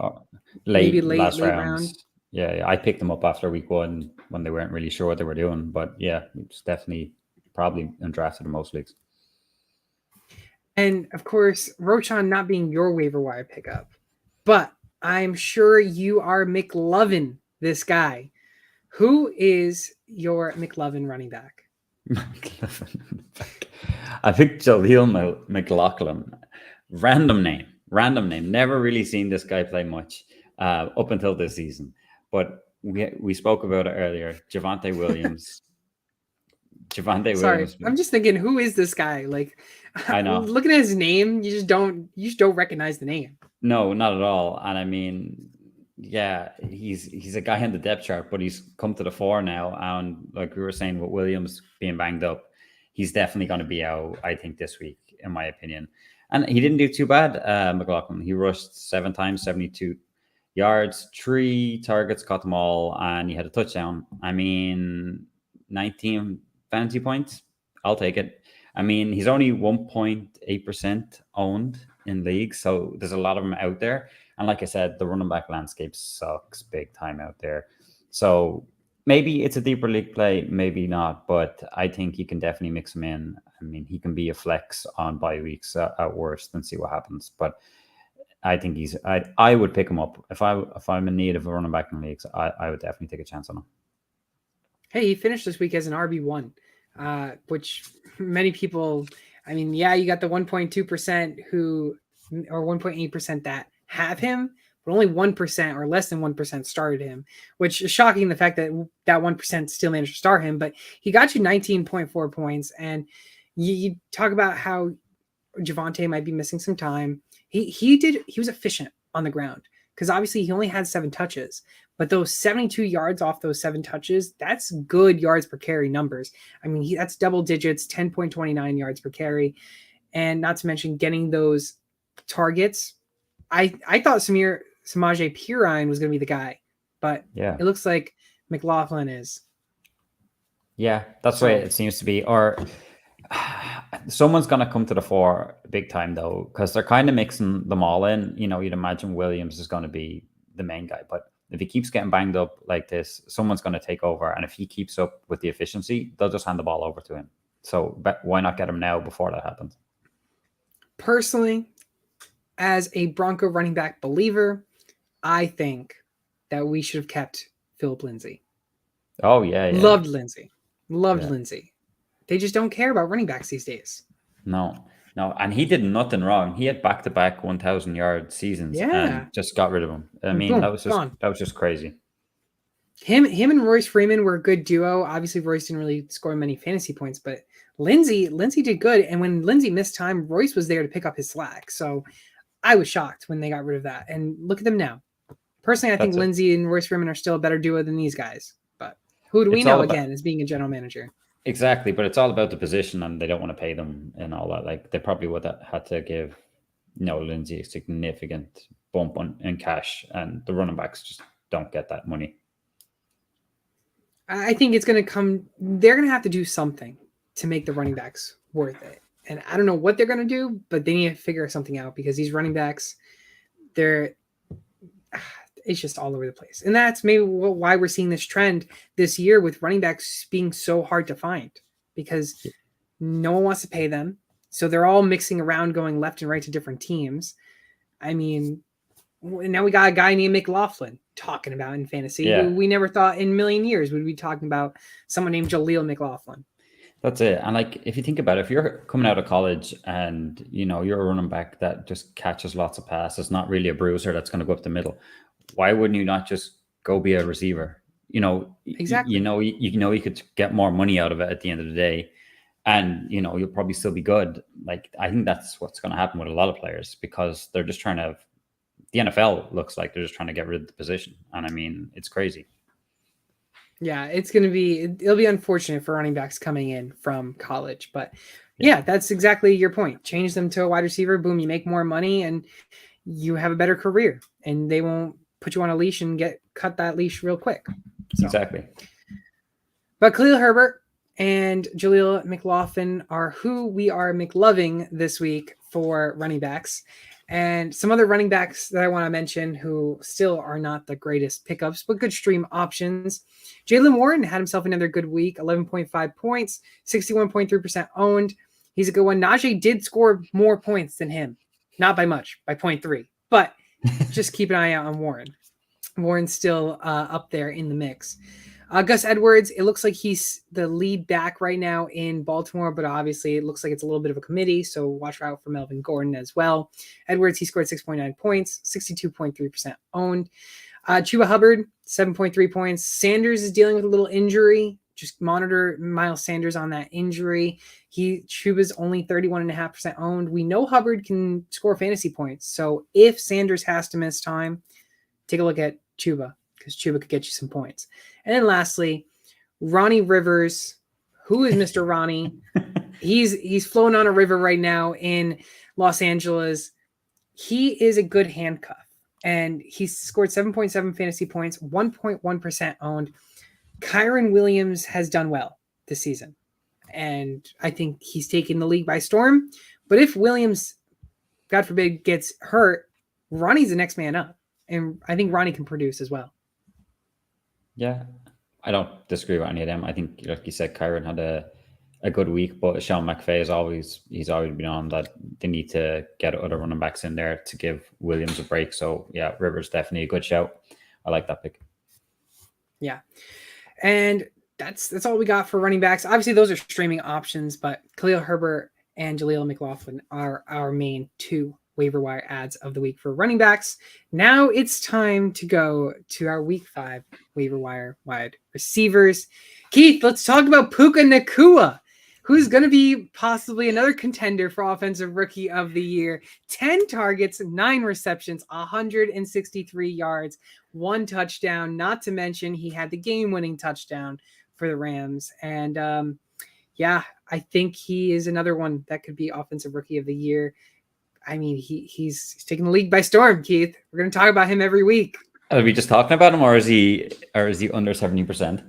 late last late rounds. round. Yeah, I picked them up after week 1 when they weren't really sure what they were doing. But yeah, it's definitely probably undrafted in most leagues. And of course, Roshan not being your waiver wire pickup, but I'm sure you are McLovin, this guy. Who is your McLovin running back? I picked Jaleel McLaughlin. Random name. Never really seen this guy play much up until this season. But we spoke about it earlier. Javonte Williams. Sorry, I'm just thinking, who is this guy? Like, I know. Looking at his name, you just don't recognize the name. No, not at all. And I mean, yeah, he's a guy in the depth chart, but he's come to the fore now. And like we were saying, with Williams being banged up, he's definitely going to be out, I think, this week, in my opinion. And he didn't do too bad, McLaughlin. He rushed 7 times, 72 yards, 3 targets, caught them all, and he had a touchdown. I mean, 19 fantasy points. I'll take it. I mean, he's only 1.8% owned in leagues, so there's a lot of them out there. And like I said, the running back landscape sucks big time out there. So maybe it's a deeper league play, maybe not, but I think you can definitely mix him in. I mean, he can be a flex on bye weeks at worst and see what happens. But I think I would pick him up if I'm in need of a running back in leagues. I would definitely take a chance on him. Hey, he finished this week as an RB1, which many people. I mean, yeah, you got the 1.2% or 1.8% that have him, but only 1% or less than 1% started him, which is shocking. The fact that 1% still managed to start him, but he got you 19.4 points, and you talk about how Javonte might be missing some time. He was efficient on the ground because obviously he only had 7 touches, but those 72 yards off those 7 touches, that's good yards per carry numbers. I mean, that's double digits, 10.29 yards per carry, and not to mention getting those targets. I thought Samaje Perine was going to be the guy, but it looks like McLaughlin is. Yeah, that's the way it seems to be. Or someone's going to come to the fore big time, though, because they're kind of mixing them all in. You know, you'd imagine Williams is going to be the main guy, but if he keeps getting banged up like this, someone's going to take over. And if he keeps up with the efficiency, they'll just hand the ball over to him. So why not get him now before that happens? Personally, as a Bronco running back believer, I think that we should have kept Philip Lindsay. Oh, yeah. Loved Lindsay. Lindsay. They just don't care about running backs these days. No. And he did nothing wrong. He had back-to-back 1,000-yard seasons and just got rid of him. I mean, that was just crazy. Him and Royce Freeman were a good duo. Obviously, Royce didn't really score many fantasy points, but Lindsay did good. And when Lindsay missed time, Royce was there to pick up his slack. So I was shocked when they got rid of that. And look at them now. Personally, I think Lindsay and Royce Freeman are still a better duo than these guys. But who do we know again as being a general manager? Exactly, but it's all about the position, and they don't want to pay them and all that. Like they probably would have had to give, Lindsay a significant bump in cash, and the running backs just don't get that money. I think it's going to come. They're going to have to do something to make the running backs worth it, and I don't know what they're going to do, but they need to figure something out because these running backs, it's just all over the place. And that's maybe why we're seeing this trend this year with running backs being so hard to find because no one wants to pay them. So they're all mixing around, going left and right to different teams. I mean, now we got a guy named McLaughlin talking about in fantasy who we never thought in a million years would be talking about someone named Jaleel McLaughlin. That's it. And like, if you think about it, if you're coming out of college and, you're a running back that just catches lots of passes, not really a bruiser that's going to go up the middle, why wouldn't you not just go be a receiver? Exactly. You could get more money out of it at the end of the day, and you'll probably still be good. Like I think that's what's going to happen with a lot of players because they're just trying to. The NFL looks like they're just trying to get rid of the position, and I mean it's crazy. Yeah, it'll be unfortunate for running backs coming in from college, but yeah, that's exactly your point. Change them to a wide receiver, boom, you make more money and you have a better career, and they won't put you on a leash and cut that leash real quick. So. Exactly. But Khalil Herbert and Jaleel McLaughlin are who we are McLoving this week for running backs. And some other running backs that I want to mention who still are not the greatest pickups, but good stream options. Jaylen Warren had himself another good week, 11.5 points, 61.3% owned. He's a good one. Najee did score more points than him. Not by much, by 0.3. But just keep an eye out on Warren. Warren's still up there in the mix. Gus Edwards, it looks like he's the lead back right now in Baltimore, but obviously it looks like it's a little bit of a committee, so watch out for Melvin Gordon as well. Edwards, he scored 6.9 points, 62.3% owned. Chuba Hubbard, 7.3 points. Sanders is dealing with a little injury. Just monitor Miles Sanders on that injury. Chuba's only 31.5% owned. We know Hubbard can score fantasy points, so if Sanders has to miss time, take a look at Chuba, because Chuba could get you some points. And then lastly, Ronnie Rivers. Who is Mr. Ronnie? He's flown on a river right now in Los Angeles. He is a good handcuff, and he's scored 7.7 fantasy points, 1.1% owned. Kyron Williams has done well this season, and I think he's taken the league by storm. But if Williams, God forbid, gets hurt, Ronnie's the next man up, and I think Ronnie can produce as well. Yeah, I don't disagree with any of them. I think, like you said, Kyron had a good week, but Sean McVay he's always been on that they need to get other running backs in there to give Williams a break. So yeah, Rivers definitely a good shout. I like that pick. Yeah, and that's all we got for running backs. Obviously, those are streaming options, but Khalil Herbert and Jaleel McLaughlin are our main two waiver wire ads of the week for running backs. Now it's time to go to our week 5 waiver wire wide receivers. Keith, let's talk about Puka Nacua, who's going to be possibly another contender for offensive rookie of the year. 10 targets, 9 receptions, 163 yards, 1 touchdown. Not to mention he had the game-winning touchdown for the Rams. And yeah, I think he is another one that could be offensive rookie of the year. I mean, he's taking the league by storm, Keith. We're going to talk about him every week. Are we just talking about him, or is he under 70%?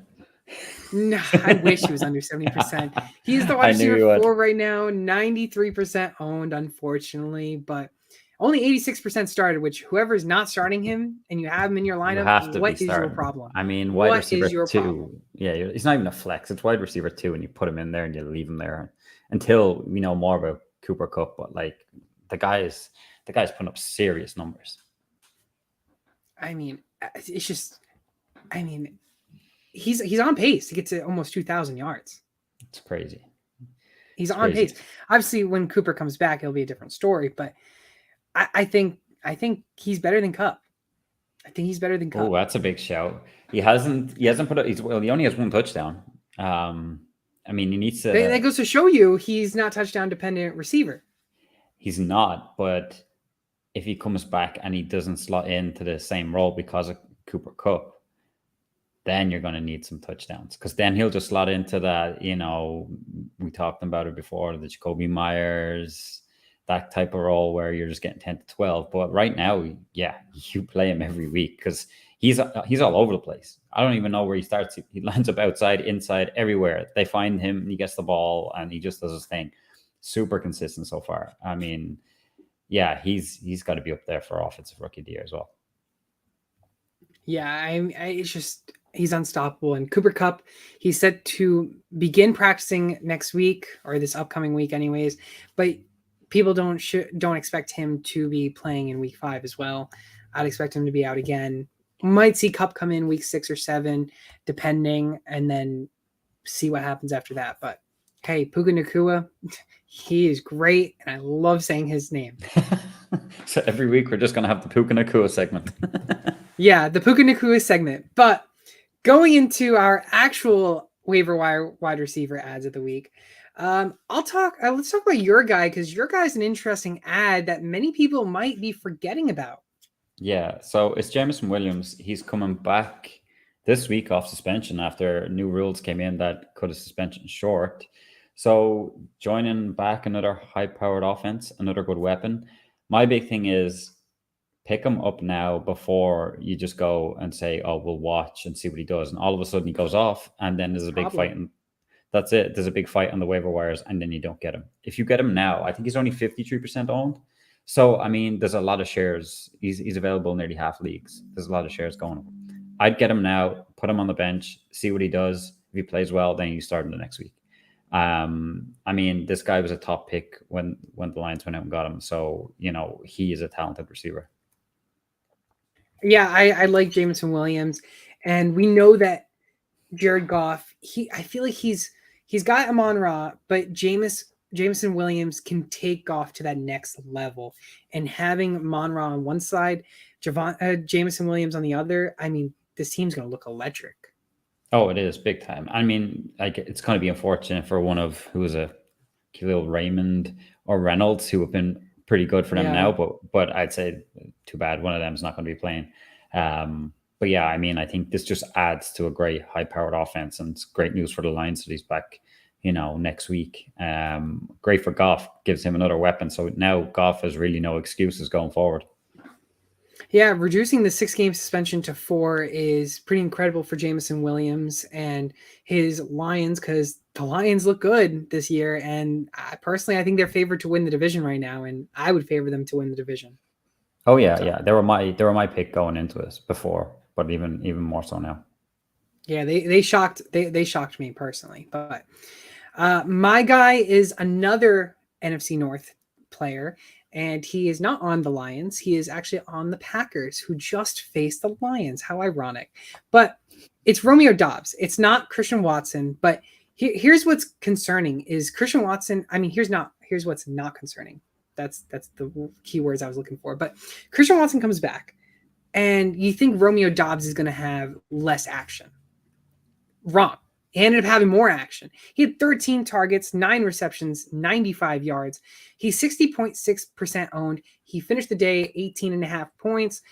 No, I wish he was under 70%. He's the wide receiver 4 right now, 93% owned, unfortunately, but only 86% started, which whoever's not starting him and you have him in your lineup, what is your problem? I mean, wide receiver 2. Yeah, he's not even a flex. It's wide receiver 2, and you put him in there and you leave him there until we know more about Cooper Kupp. But like the guy's putting up serious numbers. I mean, it's just, I mean, he's on pace to get to almost 2,000 yards. It's crazy. He's on pace. Obviously, when Cooper comes back, it'll be a different story. But I think he's better than Kupp. I think he's better than Kupp. Oh, that's a big shout. He hasn't put up. He only has 1 touchdown. I mean, he needs to. That goes to show you he's not touchdown dependent receiver. He's not, but if he comes back and he doesn't slot into the same role because of Cooper Kupp, then you're going to need some touchdowns, because then he'll just slot into that, we talked about it before, the Jacoby Myers, that type of role where you're just getting 10 to 12. But right now, yeah, you play him every week because he's all over the place. I don't even know where he starts. He lines up outside, inside, everywhere. They find him and he gets the ball and he just does his thing. Super consistent so far. I mean, yeah, he's got to be up there for offensive rookie of the year as well. Yeah, it's just, he's unstoppable. And Cooper Kupp, he's set to begin practicing next week, or this upcoming week anyways, but people don't expect him to be playing in week 5 as well. I'd expect him to be out again. Might see Kupp come in week 6 or 7, depending, and then see what happens after that. But hey, Puka Nacua, he is great, and I love saying his name. So every week we're just going to have the Puka Nacua segment. Yeah, the Puka Nacua segment. But going into our actual waiver wire wide receiver ads of the week, let's talk about your guy, because your guy's an interesting ad that many people might be forgetting about. Yeah, so it's Jameson Williams. He's coming back this week off suspension after new rules came in that cut his suspension short. So joining back another high-powered offense, another good weapon. My big thing is pick him up now before you just go and say, oh, we'll watch and see what he does. And all of a sudden he goes off, and then there's a big fight. And that's it. There's a big fight on the waiver wires, and then you don't get him. If you get him now, I think he's only 53% owned. So, I mean, there's a lot of shares. He's available in nearly half leagues. There's a lot of shares going. I'd get him now, put him on the bench, see what he does. If he plays well, then you start him the next week. I mean, this guy was a top pick when the Lions went out and got him. So, he is a talented receiver. Yeah, I like Jameson Williams. And we know that Jared Goff, I feel like he's got Amon-Ra, but Jameson Williams can take Goff to that next level. And having Amon-Ra on one side, Jameson Williams on the other, I mean, this team's going to look electric. Oh, it is big time. I mean, it's going to be unfortunate for one of who is a Khalil Raymond or Reynolds, who have been pretty good for them now, but I'd say too bad. One of them is not going to be playing. But yeah, I mean, I think this just adds to a great high-powered offense, and it's great news for the Lions that he's back next week. Great for Goff, gives him another weapon. So now Goff has really no excuses going forward. Yeah, reducing the 6-game suspension to 4 is pretty incredible for Jameson Williams and his Lions, because the Lions look good this year. And personally, I think they're favored to win the division right now, and I would favor them to win the division. Oh yeah, yeah. They were my pick going into this before, but even more so now. Yeah, they shocked me personally. But my guy is another NFC North player, and he is not on the Lions. He is actually on the Packers, who just faced the Lions. How ironic. But it's Romeo Doubs. It's not Christian Watson. But here's what's concerning is Christian Watson. I mean, here's what's not concerning. That's the key words I was looking for. But Christian Watson comes back, and you think Romeo Doubs is going to have less action. Wrong. He ended up having more action. He had 13 targets, 9 receptions, 95 yards. He's 60.6% owned. He finished the day 18.5 points.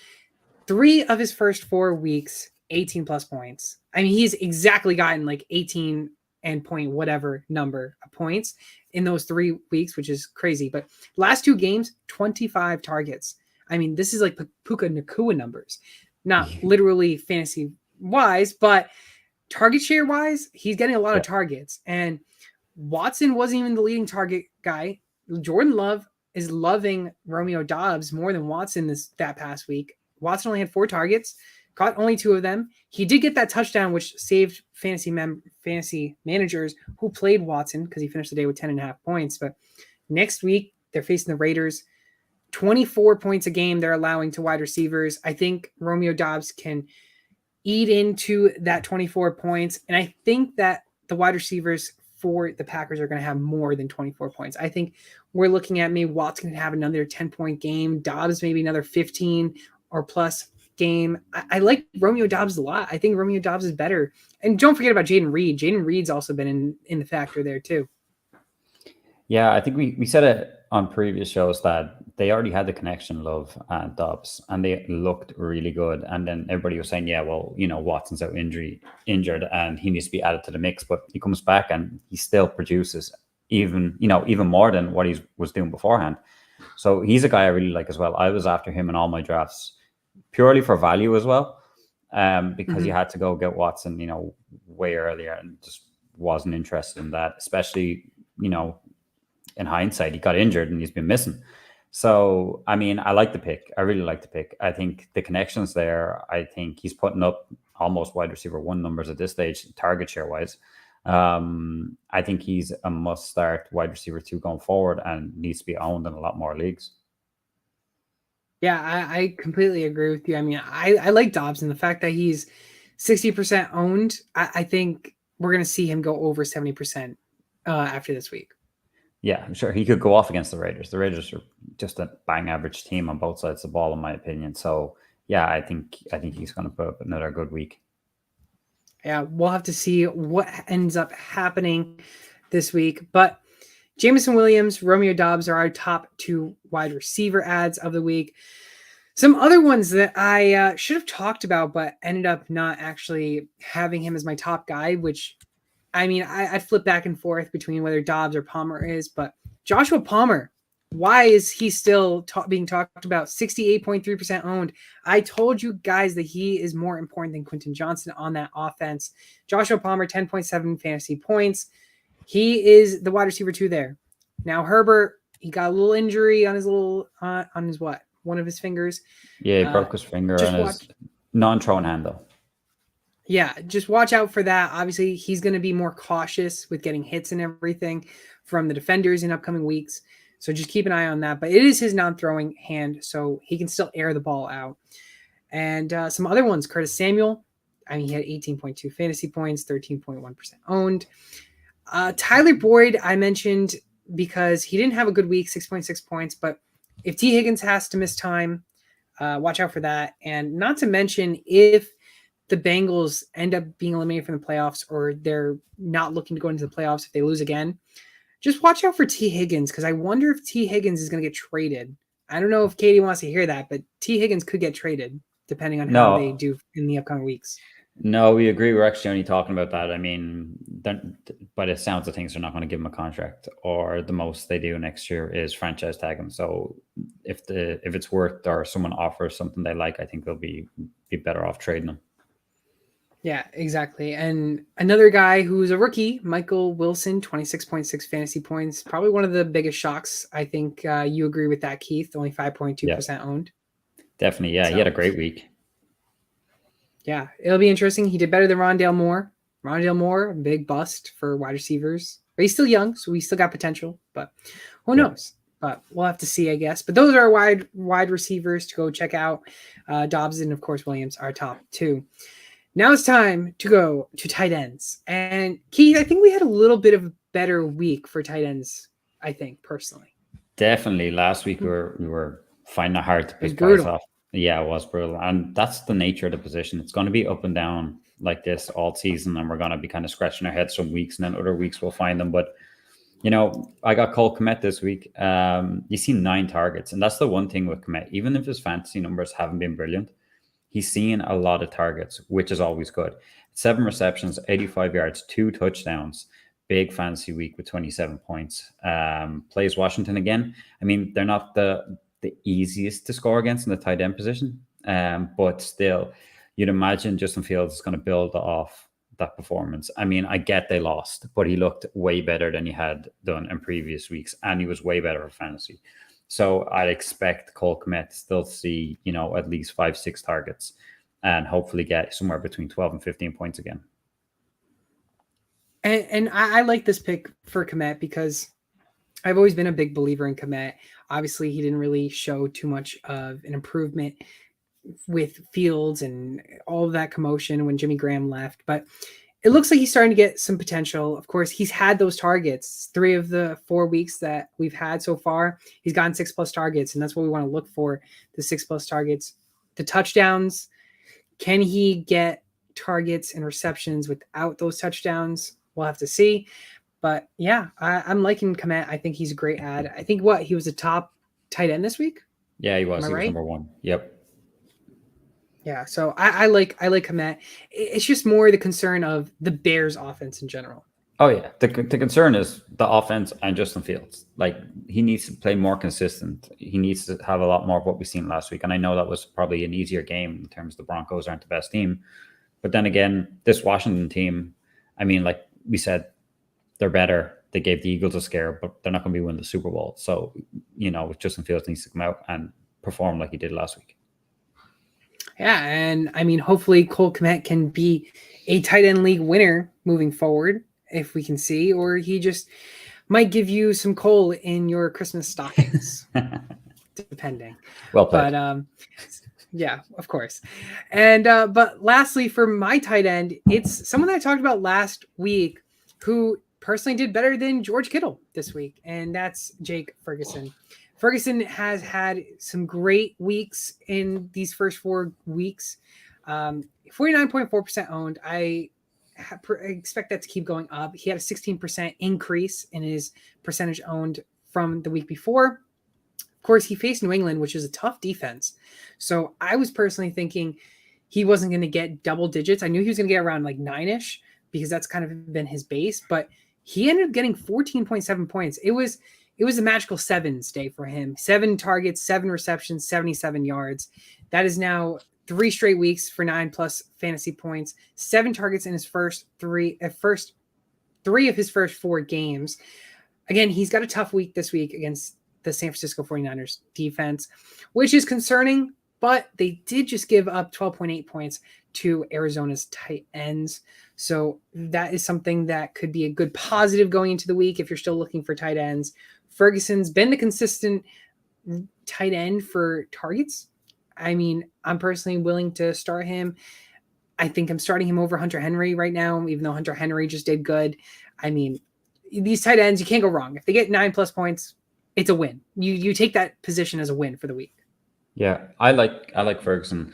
3 of his first 4 weeks, 18 plus points. I mean, he's exactly gotten like 18 and point whatever number of points in those 3 weeks, which is crazy. But last 2 games, 25 targets. I mean, this is like Puka Nacua numbers. Not literally fantasy wise, but target share wise, he's getting a lot of targets. And Watson wasn't even the leading target guy. Jordan Love is loving Romeo Doubs more than Watson that past week. Watson only had 4 targets, caught only 2 of them. He did get that touchdown, which saved fantasy managers who played Watson, because he finished the day with 10.5 points. But next week, they're facing the Raiders. 24 points a game they're allowing to wide receivers. I think Romeo Doubs can eat into that 24 points. And I think that the wide receivers for the Packers are going to have more than 24 points. I think we're looking at maybe Watson can have another 10-point game, Doubs maybe another 15 or plus game. I like Romeo Doubs a lot. I think Romeo Doubs is better. And don't forget about Jaden Reed. Jaden Reed's also been in the factor there too. Yeah, I think we said it on previous shows that they already had the connection, Love and Dobbs, and they looked really good. And then everybody was saying, yeah, well, Watson's out injured and he needs to be added to the mix. But he comes back and he still produces even more than what he was doing beforehand. So he's a guy I really like as well. I was after him in all my drafts purely for value as well, because you had to go get Watson, way earlier, and just wasn't interested in that, especially, in hindsight, he got injured and he's been missing. So, I mean, I like the pick. I really like the pick. I think the connection's there. I think he's putting up almost wide receiver 1 numbers at this stage, target share wise. I think he's a must start wide receiver 2 going forward and needs to be owned in a lot more leagues. Yeah, I completely agree with you. I mean, I like Dobbs, and the fact that he's 60% owned, I think we're going to see him go over 70% after this week. Yeah, I'm sure he could go off against the Raiders. The Raiders are just a bang average team on both sides of the ball, in my opinion. So, yeah, I think he's going to put up another good week. Yeah, we'll have to see what ends up happening this week. But Jameson Williams, Romeo Doubs are our top 2 wide receiver ads of the week. Some other ones that I should have talked about, but ended up not actually having him as my top guy, which, I mean, I flip back and forth between whether Dobbs or Palmer is, but Joshua Palmer, why is he still being talked about? 68.3% owned. I told you guys that he is more important than Quentin Johnson on that offense. Joshua Palmer, 10.7 fantasy points. He is the wide receiver 2 there. Now Herbert, he got a little injury on his one of his fingers. Yeah, he broke his finger on his non-thrown hand though. Yeah, just watch out for that. Obviously, he's going to be more cautious with getting hits and everything from the defenders in upcoming weeks. So just keep an eye on that. But it is his non-throwing hand, so he can still air the ball out. And some other ones, Curtis Samuel. I mean, he had 18.2 fantasy points, 13.1% owned. Tyler Boyd, I mentioned because he didn't have a good week, 6.6 points. But if T. Higgins has to miss time, watch out for that. And not to mention, if the Bengals end up being eliminated from the playoffs, or they're not looking to go into the playoffs if they lose again, just watch out for T. Higgins, because I wonder if T. Higgins is going to get traded. I don't know if Katie wants to hear that, but T. Higgins could get traded depending on how they do in the upcoming weeks. No, we agree. We're actually only talking about that. I mean, but it sounds of things they're not going to give him a contract, or the most they do next year is franchise tag him. So if it's worth, or someone offers something they like, I think they'll be better off trading him. Yeah, exactly. And another guy who's a rookie, Michael Wilson, 26.6 fantasy points. Probably one of the biggest shocks. I think you agree with that, Keith. Only 5.2% owned. Definitely. Yeah, so, he had a great week. Yeah, it'll be interesting. He did better than Rondale Moore. Rondale Moore, a big bust for wide receivers. But he's still young, so he's still got potential. But who knows? But we'll have to see, I guess. But those are wide receivers to go check out. Dobbs and, of course, Williams are top two. Now it's time to go to tight ends. And Keith, I think we had a little bit of a better week for tight ends, I think, personally. Definitely. Last week we were finding it hard to pick guys off. Yeah, it was brutal. And that's the nature of the position. It's going to be up and down like this all season, and we're going to be kind of scratching our heads some weeks, and then other weeks we'll find them. But, you know, I got Cole Kmet this week. You see 9 targets, and that's the one thing with Kmet. Even if his fantasy numbers haven't been brilliant, he's seeing a lot of targets, which is always good. 7 receptions, 85 yards, 2 touchdowns. Big fantasy week with 27 points. Plays Washington again. I mean, they're not the easiest to score against in the tight end position, but still, you'd imagine Justin Fields is going to build off that performance. I mean, I get they lost, but he looked way better than he had done in previous weeks, and he was way better for fantasy. So I'd expect Cole Kmet to still see, you know, at least 5-6 targets, and hopefully get somewhere between 12 and 15 points again. And I like this pick for Kmet because I've always been a big believer in Kmet. Obviously, he didn't really show too much of an improvement with Fields and all of that commotion when Jimmy Graham left, but it looks like he's starting to get some potential. Of course, he's had those targets. 3 of the 4 weeks that we've had so far, he's gotten 6+ targets, and that's what we want to look for, the 6+ targets. The touchdowns, can he get targets and receptions without those touchdowns? We'll have to see. But yeah, I'm liking Kmet. I think he's a great ad. I think he was a top tight end this week? Yeah, he was. He was number 1. Yep. Yeah, so I like Kmet. It's just more the concern of the Bears offense in general. Oh yeah, the concern is the offense and Justin Fields. Like, he needs to play more consistent. He needs to have a lot more of what we've seen last week. And I know that was probably an easier game in terms of the Broncos aren't the best team. But then again, this Washington team, I mean, like we said, they're better. They gave the Eagles a scare, but they're not going to be winning the Super Bowl. So, you know, Justin Fields needs to come out and perform like he did last week. Yeah, and I mean, hopefully Cole Kmet can be a tight end league winner moving forward, if we can see, or he just might give you some coal in your Christmas stockings, depending. Well played. But yeah, of course. And but lastly, for my tight end, it's someone that I talked about last week who personally did better than George Kittle this week, and that's Jake Ferguson. Ferguson has had some great weeks in these first 4 weeks. 49.4% owned. I expect that to keep going up. He had a 16% increase in his percentage owned from the week before. Of course, he faced New England, which is a tough defense. So I was personally thinking he wasn't going to get double digits. I knew he was going to get around like 9-ish because that's kind of been his base, but he ended up getting 14.7 points. It was a magical 7s day for him. 7 targets, 7 receptions, 77 yards. That is now 3 straight weeks for 9+ fantasy points. 7 targets in his first 3 of his first 4 games. Again, he's got a tough week this week against the San Francisco 49ers defense, which is concerning, but they did just give up 12.8 points to Arizona's tight ends. So that is something that could be a good positive going into the week if you're still looking for tight ends. Ferguson's been the consistent tight end for targets. I mean, I'm personally willing to start him. I think I'm starting him over Hunter Henry right now, even though Hunter Henry just did good. I mean, these tight ends, you can't go wrong. If they get 9+ points, it's a win. You take that position as a win for the week. Yeah, I like Ferguson.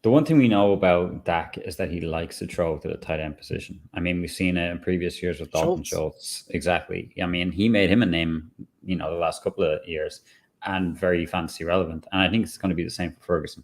The one thing we know about Dak is that he likes to throw to the tight end position. I mean, we've seen it in previous years with Dalton Schultz. Exactly. I mean, he made him a name, you know, the last couple of years, and very fantasy relevant. And I think it's going to be the same for Ferguson.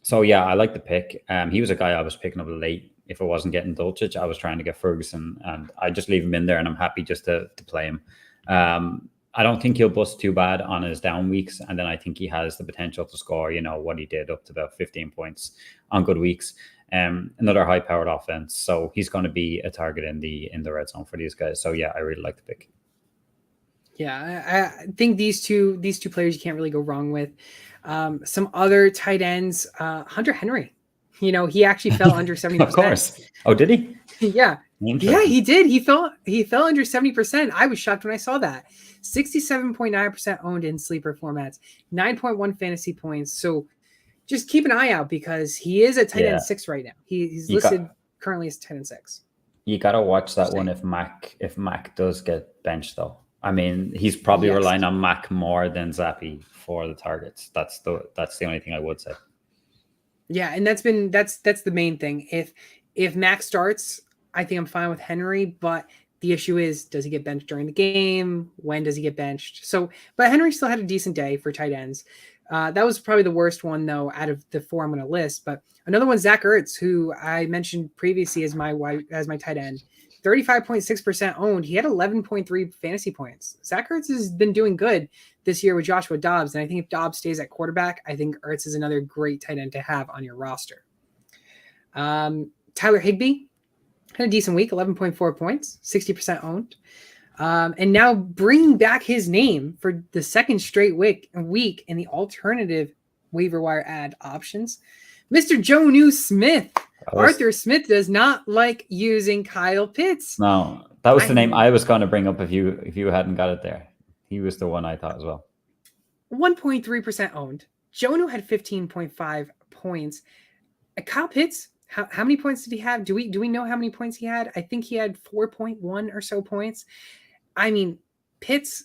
So yeah, I like the pick. He was a guy I was picking up late. If I wasn't getting Dulcich, I was trying to get Ferguson, and I just leave him in there, and I'm happy just to play him. I don't think he'll bust too bad on his down weeks, and then I think he has the potential to score, what he did, up to about 15 points on good weeks. Another high-powered offense, so he's going to be a target in the red zone for these guys. So yeah, I really like the pick. Yeah, I think these two players you can't really go wrong with. Some other tight ends, Hunter Henry. He actually fell under 70%. Of course. Oh, did he? Yeah. Yeah, he did. He fell under 70%. I was shocked when I saw that. 67.9% owned in sleeper formats, 9.1 fantasy points. So just keep an eye out because he is a tight end 6 right now. He's listed currently as tight end 6. You got to watch that one if Mac does get benched, though. I mean, he's probably relying on Mac more than Zappi for the targets. That's the only thing I would say. Yeah, and that's the main thing. If Mac starts, I think I'm fine with Henry, but the issue is, does he get benched during the game? When does he get benched? So, but Henry still had a decent day for tight ends. That was probably the worst one, though, out of the 4 I'm going to list. But another one, Zach Ertz, who I mentioned previously as my tight end, 35.6% owned. He had 11.3 fantasy points. Zach Ertz has been doing good this year with Joshua Dobbs, and I think if Dobbs stays at quarterback, I think Ertz is another great tight end to have on your roster. Tyler Higbee had a decent week, 11.4 points, 60% owned. And now bringing back his name for the second straight week in the alternative waiver wire ad options, Mr. Jonnu Smith. Arthur Smith does not like using Kyle Pitts. No, that was the name I was going to bring up if you hadn't got it there. He was the one I thought as well. 1.3% owned. Jonnu had 15.5 points. Kyle Pitts, how many points did he have? Do we know how many points he had? I think he had 4.1 or so points. I mean, Pitts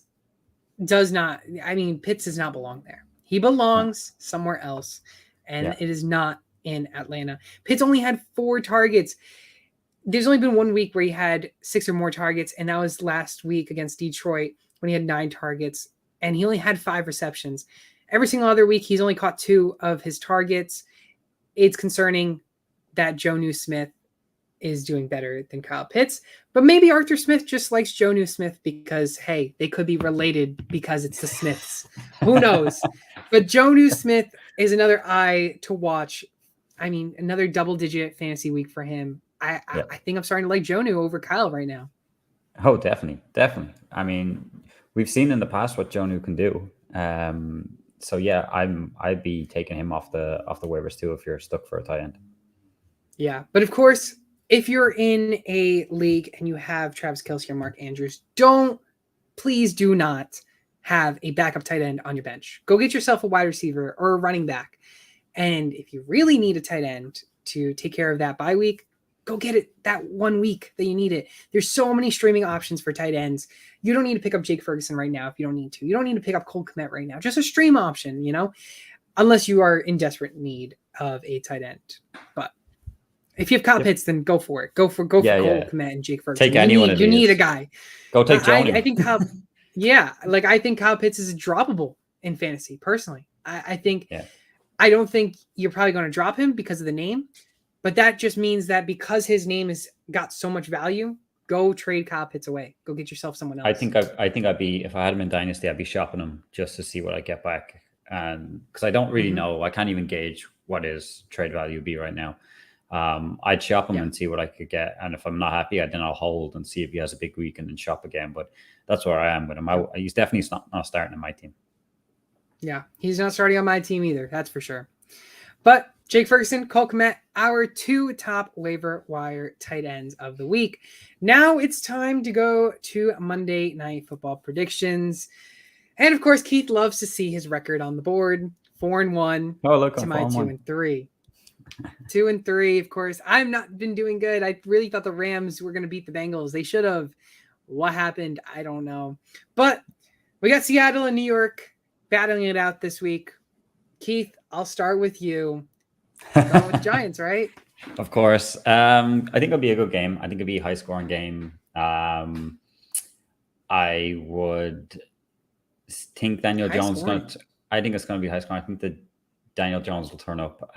does not belong there. He belongs somewhere else, and it is not in Atlanta. Pitts only had 4 targets. There's only been 1 week where he had 6 or more targets, and that was last week against Detroit when he had 9 targets, and he only had 5 receptions. Every single other week, he's only caught 2 of his targets. It's concerning that Jonnu Smith is doing better than Kyle Pitts, but maybe Arthur Smith just likes Jonnu Smith because, hey, they could be related because it's the Smiths. Who knows? But Jonnu Smith is another eye to watch. I mean, another double-digit fantasy week for him. I think I'm starting to like Jonnu over Kyle right now. Oh, definitely. I mean, we've seen in the past what Jonnu can do. So yeah, I'd be taking him off the waivers too if you're stuck for a tight end. Yeah, but of course, if you're in a league and you have Travis Kelce or Mark Andrews, please do not have a backup tight end on your bench. Go get yourself a wide receiver or a running back. And if you really need a tight end to take care of that bye week, go get it that 1 week that you need it. There's so many streaming options for tight ends. You don't need to pick up Jake Ferguson right now if you don't need to. You don't need to pick up Cole Kmet right now. Just a stream option, unless you are in desperate need of a tight end. But if you have Kyle Pitts, then go for it. Go for Cole Kmet and Jake Ferguson. Take anyone. You need a guy. Go take Jonnu. I think Kyle. I think Kyle Pitts is droppable in fantasy. Personally, I think. Yeah. I don't think you're probably going to drop him because of the name, but that just means that because his name has got so much value, go trade Kyle Pitts away. Go get yourself someone else. I think I'd be, if I had him in Dynasty, I'd be shopping him just to see what I get back. And because I don't really know, I can't even gauge what his trade value would be right now. I'd shop him and see what I could get. And if I'm not happy, then I'll hold and see if he has a big week and then shop again. But that's where I am with him. He's definitely not starting in my team. Yeah, he's not starting on my team either. That's for sure. But Jake Ferguson, Cole Kmet, our 2 top waiver wire tight ends of the week. Now it's time to go to Monday Night Football predictions. And of course, Keith loves to see his record on the board. 4-1 to my 2-3. 2-3, of course. I've not been doing good. I really thought the Rams were going to beat the Bengals. They should have. What happened? I don't know. But we got Seattle and New York battling it out this week. Keith, I'll start with you. Going with Giants, right? Of course. I think it'll be a good game. I think it'll be a high-scoring game. I would think Daniel Jones I think it's going to be high-scoring. I think the Daniel Jones will turn up.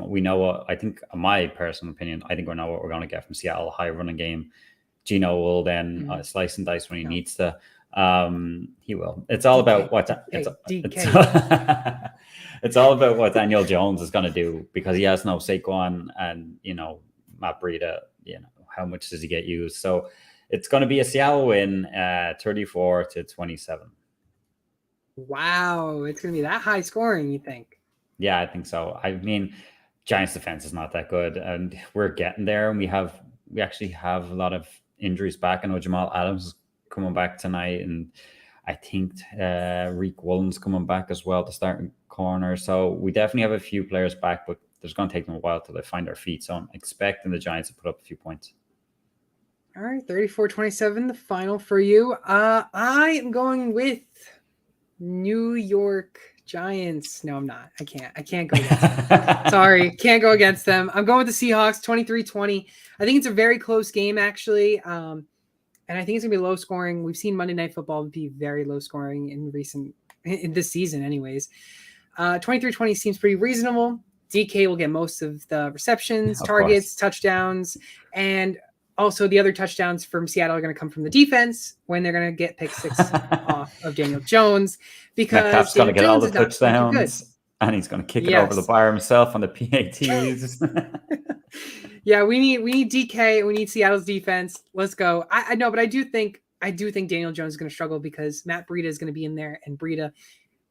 We know what, I think, my personal opinion, I think we know what we're going to get from Seattle. High running game. Gino will then slice and dice when he needs to. He will. It's all about what it's all about what Daniel Jones is going to do, because he has no Saquon and, Matt Breida, how much does he get used? So it's going to be a Seattle win, 34-27. Wow, it's going to be that high scoring, you think? Yeah, I think so. I mean, Giants defense is not that good, and we're getting there. And we actually have a lot of injuries back. I know Jamal Adams is coming back tonight, and I think Reek Woolen's coming back as well to start in corner. So we definitely have a few players back, but there's going to take them a while till they find their feet. So I'm expecting the Giants to put up a few points. All right, 34-27, the final for you. I am going with New York Giants. No, I'm not. I can't go against them. Sorry, can't go against them. I'm going with the Seahawks, 23-20. I think it's a very close game, actually. And I think it's going to be low scoring. We've seen Monday Night Football be very low scoring in this season anyways. 23-20 seems pretty reasonable. DK will get most of the receptions, targets, touchdowns, and also the other touchdowns from Seattle are going to come from the defense when they're going to get pick 6 off of Daniel Jones, because Metcalf's going to get all the touchdowns and he's going to kick it over the bar himself on the PATs. Yeah, we need DK. We need Seattle's defense. Let's go. I know, but I do think Daniel Jones is going to struggle because Matt Breida is going to be in there, and Breida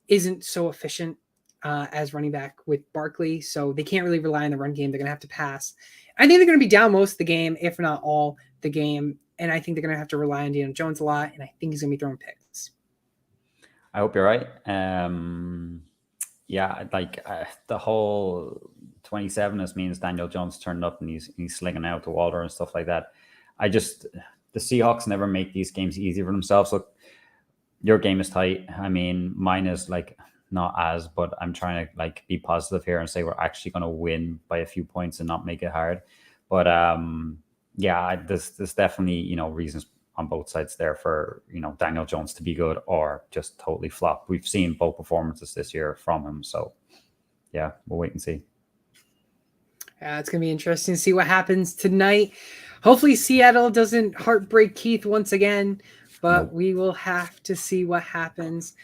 isn't so efficient as running back with Barkley, so they can't really rely on the run game. They're going to have to pass. I think they're going to be down most of the game, if not all the game, and I think they're going to have to rely on Daniel Jones a lot, and I think he's going to be throwing picks. I hope you're right. The whole 27ers means Daniel Jones turned up and he's slinging out the water and stuff like that. The Seahawks never make these games easy for themselves. Look, your game is tight. I mean, mine is not as, but I'm trying to be positive here and say we're actually going to win by a few points and not make it hard. But there's definitely, reasons on both sides there for, Daniel Jones to be good or just totally flop. We've seen both performances this year from him. So yeah, we'll wait and see. It's going to be interesting to see what happens tonight. Hopefully Seattle doesn't heartbreak Keith once again, but we will have to see what happens.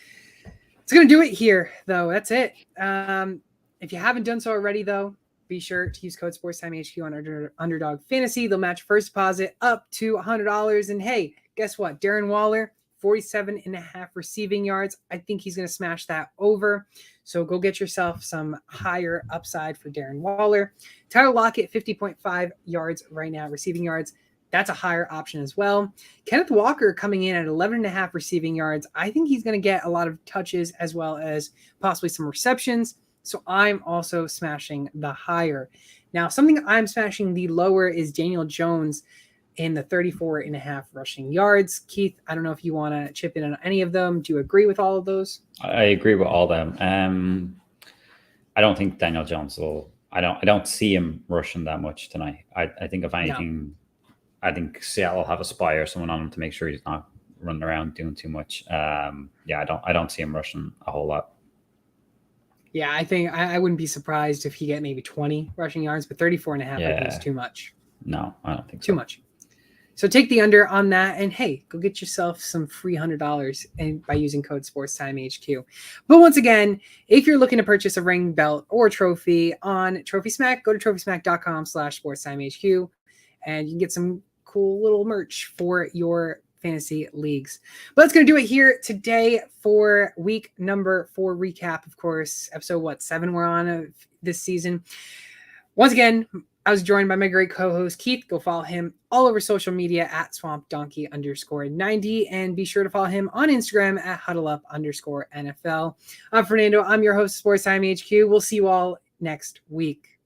It's going to do it here, though. That's it. If you haven't done so already, though, be sure to use code SportsTimeHQ on Underdog Fantasy. They'll match first deposit up to $100. And hey, guess what? Darren Waller, 47.5 receiving yards. I think he's going to smash that over. So go get yourself some higher upside for Darren Waller. Tyler Lockett, 50.5 yards right now, receiving yards. That's a higher option as well. Kenneth Walker coming in at 11.5 receiving yards. I think he's going to get a lot of touches as well as possibly some receptions. So I'm also smashing the higher. Now, something I'm smashing the lower is Daniel Jones in the 34.5 rushing yards. Keith, I don't know if you want to chip in on any of them. Do you agree with all of those? I agree with all of them. I don't think Daniel Jones will. I don't see him rushing that much tonight. I think if anything. No. I think Seattle will have a spy or someone on him to make sure he's not running around doing too much. I don't see him rushing a whole lot. Yeah, I think I wouldn't be surprised if he get maybe 20 rushing yards, but 34.5 I think is too much. No, I don't think so. Too much. So take the under on that, and hey, go get yourself some free $100 by using code SportsTimeHQ. But once again, if you're looking to purchase a ring, belt, or trophy on Trophy Smack, go to TrophySmack.com/SportsTimeHQ, and you can get some cool little merch for your fantasy leagues. But that's going to do it here today for week number 4 recap. Of course, episode 7 we're on of this season. Once again, I was joined by my great co-host Keith. Go follow him all over social media at SwampDonkey_90, and be sure to follow him on Instagram at HuddleUp_NFL. I'm Fernando. I'm your host of Sports Time HQ. We'll see you all next week.